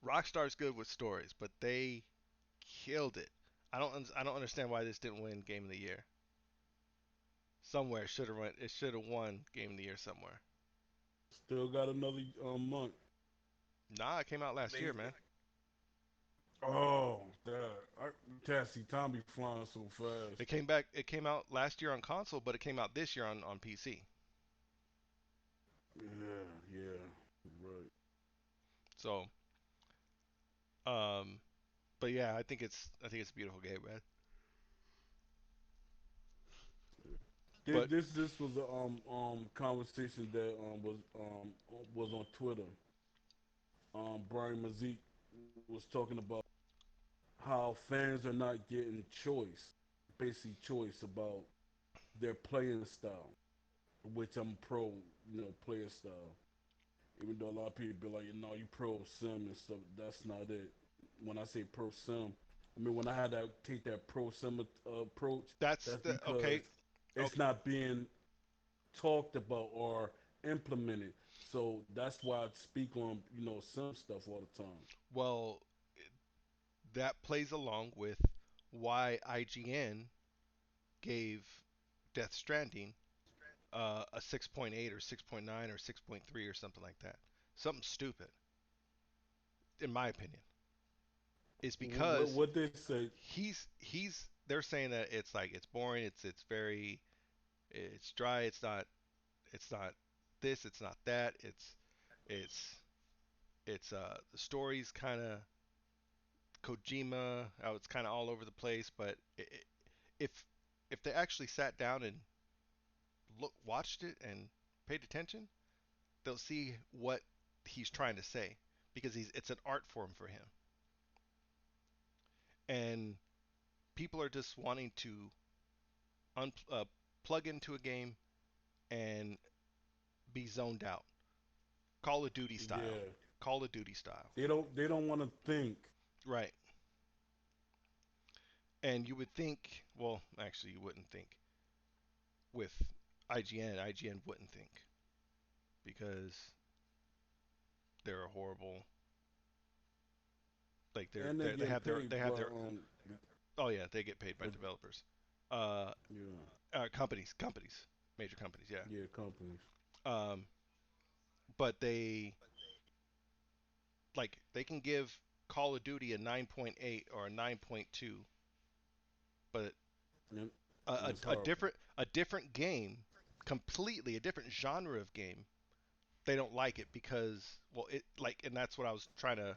Rockstar's good with stories, but they killed it. I don't understand why this didn't win Game of the Year. Somewhere should have won. It should have won Game of the Year somewhere. Still got another month. Nah, it came out last year, They, man. oh, that I can't see time be flying so fast. It came back. It came out last year on console, but it came out this year on PC. Yeah, yeah, right. So, um, but yeah, I think it's a beautiful game, man. But This was a conversation that was on Twitter. Brian Mazik was talking about how fans are not getting choice, basically choice about their playing style, which I'm pro, player style. Even though a lot of people be like, you pro sim and stuff. That's not it. When I say pro sim, I mean when I had to take that pro sim approach, that's that's the because okay. it's Okay. not being talked about or implemented. So that's why I speak on sim stuff all the time. Well, that plays along with why IGN gave Death Stranding a 6.8 or 6.9 or 6.3 or something like that. Something stupid, in my opinion, is because What they say? he's they're saying that it's like it's boring, it's very it's dry, it's not this, it's not that, it's it's the story's kind of Kojima, how it's kind of all over the place. But if if they actually sat down and watched it and paid attention, they'll see what he's trying to say because it's an art form for him, and people are just wanting to plug into a game and be zoned out. Call of Duty style. Yeah. Call of Duty style. They don't want to think. Right. And you would think, well, actually, you wouldn't think with IGN. IGN wouldn't think because they're a horrible. Like And they they getting have their paid they by have their. Oh yeah, they get paid by for developers. Uh, yeah, companies, major companies. Yeah. yeah, companies. Um, but they can give Call of Duty a 9.8 or a 9.2, but And, and a, it's a horrible. different game, completely a different genre of game, they don't like it because, well, it like, and that's what I was trying to,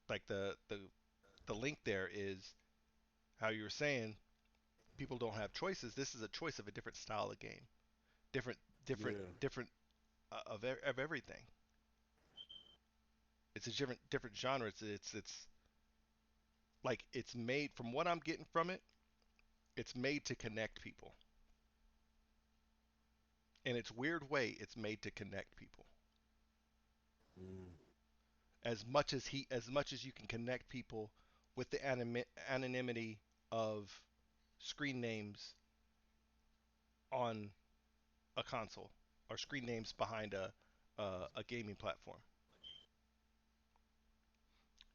like, the link there is how you were saying people don't have choices. This is a choice of a different style of game, different Yeah. different of everything. It's a different genre. It's like it's made, from what I'm getting from it, it's made to connect people. In its weird way, it's made to connect people. Mm, As much as you can connect people with the anonymity of screen names on a console or screen names behind a gaming platform,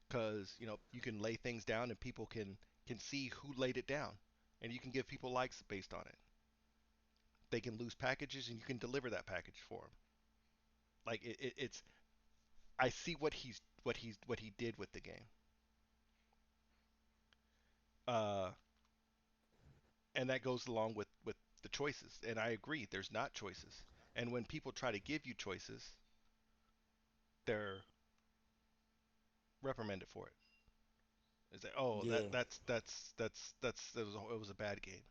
because you can lay things down and people can see who laid it down, and you can give people likes based on it. They can lose packages and you can deliver that package for them. Like it's I see what he did with the game. Uh, and that goes along with the choices. And I agree, there's not choices. And when people try to give you choices, they're reprimanded for it. It's like, oh, yeah. it was a bad game.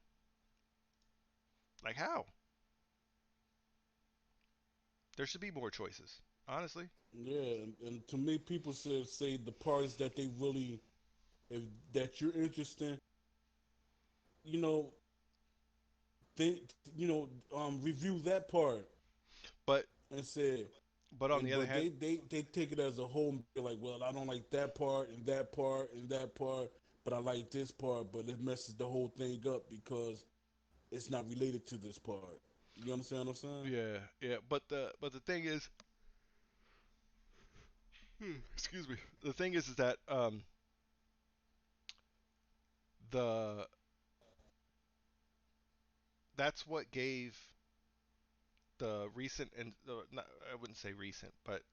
Like how? There should be more choices, honestly. Yeah. And to me, people say the parts that they really if that you're interested, you know, think, review that part But and say, on the other but hand, they take it as a whole and be like, well, I don't like that part and that part and that part, but I like this part, but it messes the whole thing up because it's not related to this part. You understand what I'm saying? yeah, yeah. But the thing is, excuse me. The thing is that the that's what gave the recent, and not, I wouldn't say recent, but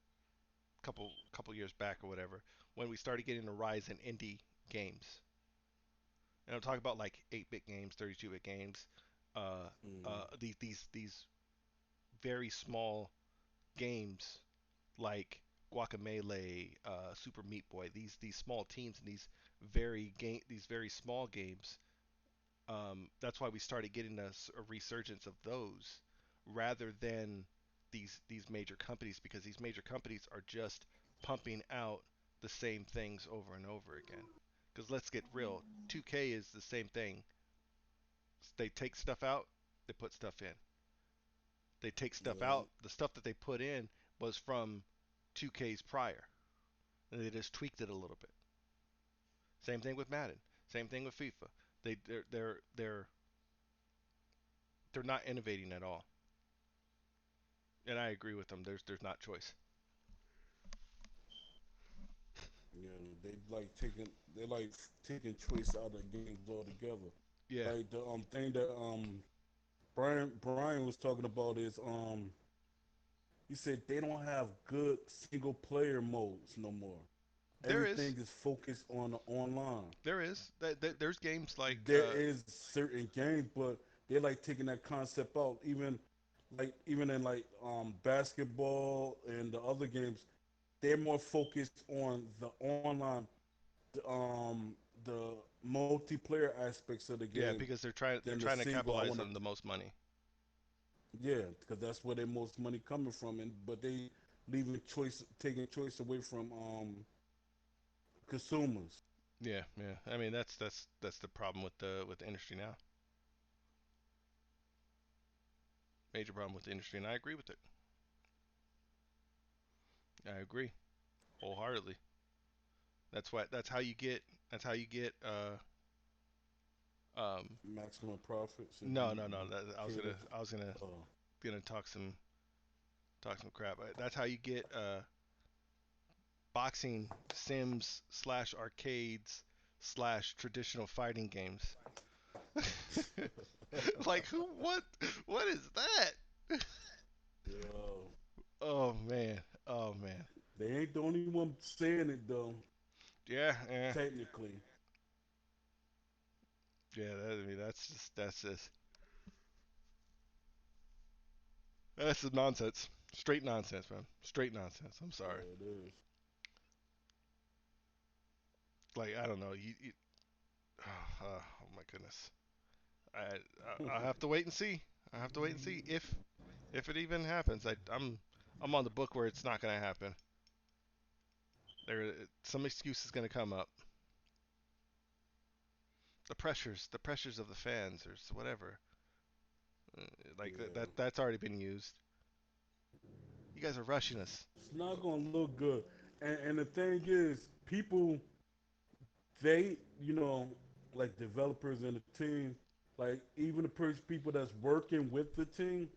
couple years back or whatever, when we started getting a rise in indie games. And I'm talking about like 8-bit games, 32-bit games, uh, Mm, these very small games like Guacamelee, Super Meat Boy. These small teams and these very small games. That's why we started getting a resurgence of those rather than these major companies, because these major companies are just pumping out the same things over and over again. Because let's get real, 2K is the same thing. They take stuff out, they put stuff in. They take stuff yeah, out. The stuff that they put in was from 2K's prior, and they just tweaked it a little bit. Same thing with Madden. Same thing with FIFA. They're not innovating at all. And I agree with them. There's not choice. they like taking choice out of games altogether. Yeah, Like the thing that Brian was talking about is he said they don't have good single player modes no more. there is. Everything is focused on the online. There is. There's games like There is certain games, but they're like taking that concept out. Even in like basketball and the other games, they're more focused on the online um the multiplayer aspects of the Yeah, game because they're than the trying to single. I capitalize want to, on the most money. yeah, because that's where their most money coming from, and but they taking choice away from consumers. Yeah, yeah. I mean that's the problem with the industry now. Major problem with the industry, and I agree with it. I agree wholeheartedly. That's how you get that's how you get um Maximum profits, and no you that, cater. I was Uh, gonna talk some crap. That's how you get boxing sims slash arcades slash traditional fighting games. Like who? What is that? Yo, Oh man. Oh man. they ain't the only one saying it though. Yeah. Yeah. Technically, Yeah. I mean, that's just nonsense. Straight nonsense, man. Straight nonsense. I'm sorry. yeah, it is. Like I don't know. Oh my goodness. I have to wait and see. I have to wait and see if it even happens. I'm on the book where it's not gonna happen. There some excuse is gonna come up. The pressures of the fans or whatever. Uh, like Yeah, that's already been used. You guys are rushing us. it's not gonna look good. And the thing is, people they like developers and the team, like even the people that's working with the team,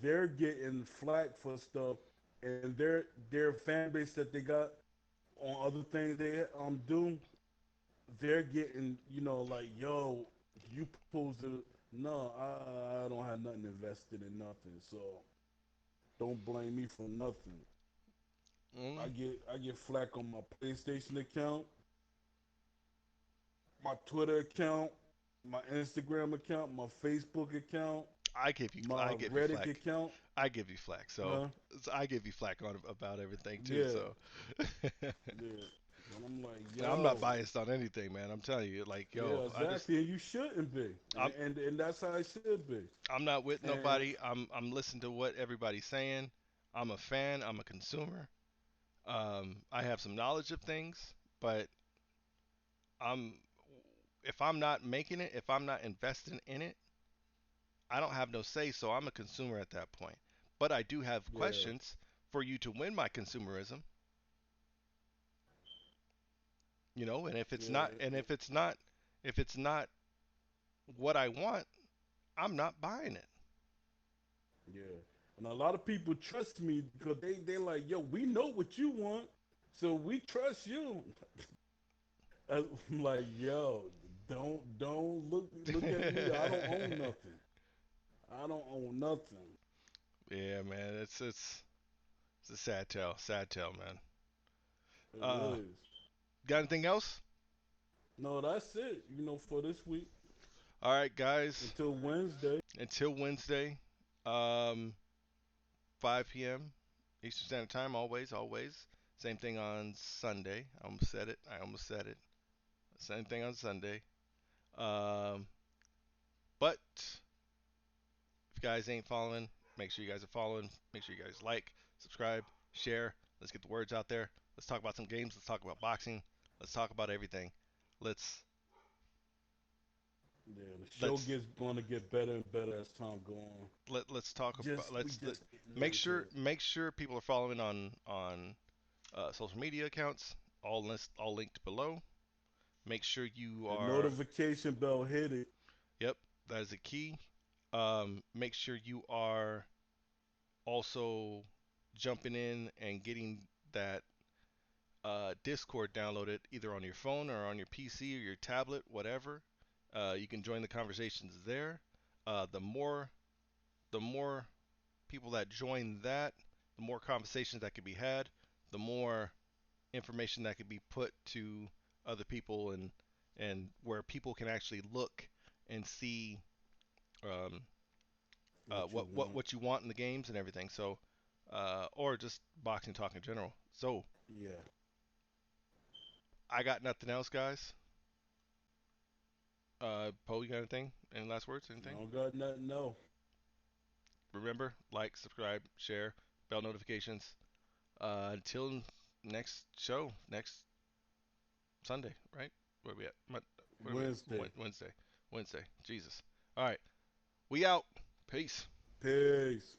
they're getting flack for stuff, and their fan base that they got on other things they do, they're getting like, yo, you supposed to. No, I don't have nothing invested in nothing, so don't blame me for nothing. Mm, I get flack on my PlayStation account, my Twitter account, my Instagram account, my Facebook account, I my give you Reddit flack. account. I give you flack. Huh? So I give you flack on about everything too. Yeah, So yeah. And I'm like, I'm not yo, biased on anything, man. I'm telling you, like, yeah, yo, exactly. And you shouldn't be. I'm And that's how it should be. I'm not with And nobody. I'm listening to what everybody's saying. I'm a fan. I'm a consumer. I have some knowledge of things, but I'm if I'm not making it, if I'm not investing in it, I don't have no say. So I'm a consumer at that point. But I do have yeah, questions for you to win my consumerism, you know. And yeah, if it's not what I want, I'm not buying it. yeah. And a lot of people trust me because they like, yo, we know what you want, so we trust you. I'm like, yo, don't look at me. I don't own nothing. I don't own nothing. Yeah, man, it's a sad tale, man. It Uh, is. got anything else? No, that's it. For this week All right, guys. until Wednesday. Until Wednesday, um, 5 p.m. Eastern Standard Time. Always, always. Same thing on Sunday. I almost said it. I almost said it. Same thing on Sunday. Um, but if you guys ain't following, make sure you guys are following. Make sure you guys like, subscribe, share. Let's get the words out there. Let's talk about some games. Let's talk about boxing. Let's talk about everything. Let's Yeah, the show let's gets going to get better and better as time go on. let's talk about We just getting into it. make sure people are following on social media accounts. All linked below. Make sure you The are. notification bell hit it. Yep, that is a key. Make sure you are also jumping in and getting that Discord downloaded either on your phone or on your PC or your tablet, whatever. You can join the conversations there. The the more people that join that, the more conversations that can be had, the more information that can be put to other people, and where people can actually look and see um, What you want? what you want in the games and everything. So or just boxing talk in general. So Yeah. I got nothing else, guys. Poe, you got anything? Any last words? I Anything? don't got nothing. No. Remember, like, subscribe, share, bell notifications. Until next show, next Sunday, right? Where are we at? Where are we at? Wednesday. Wednesday. Wednesday. Jesus. All right. We out. Peace. Peace.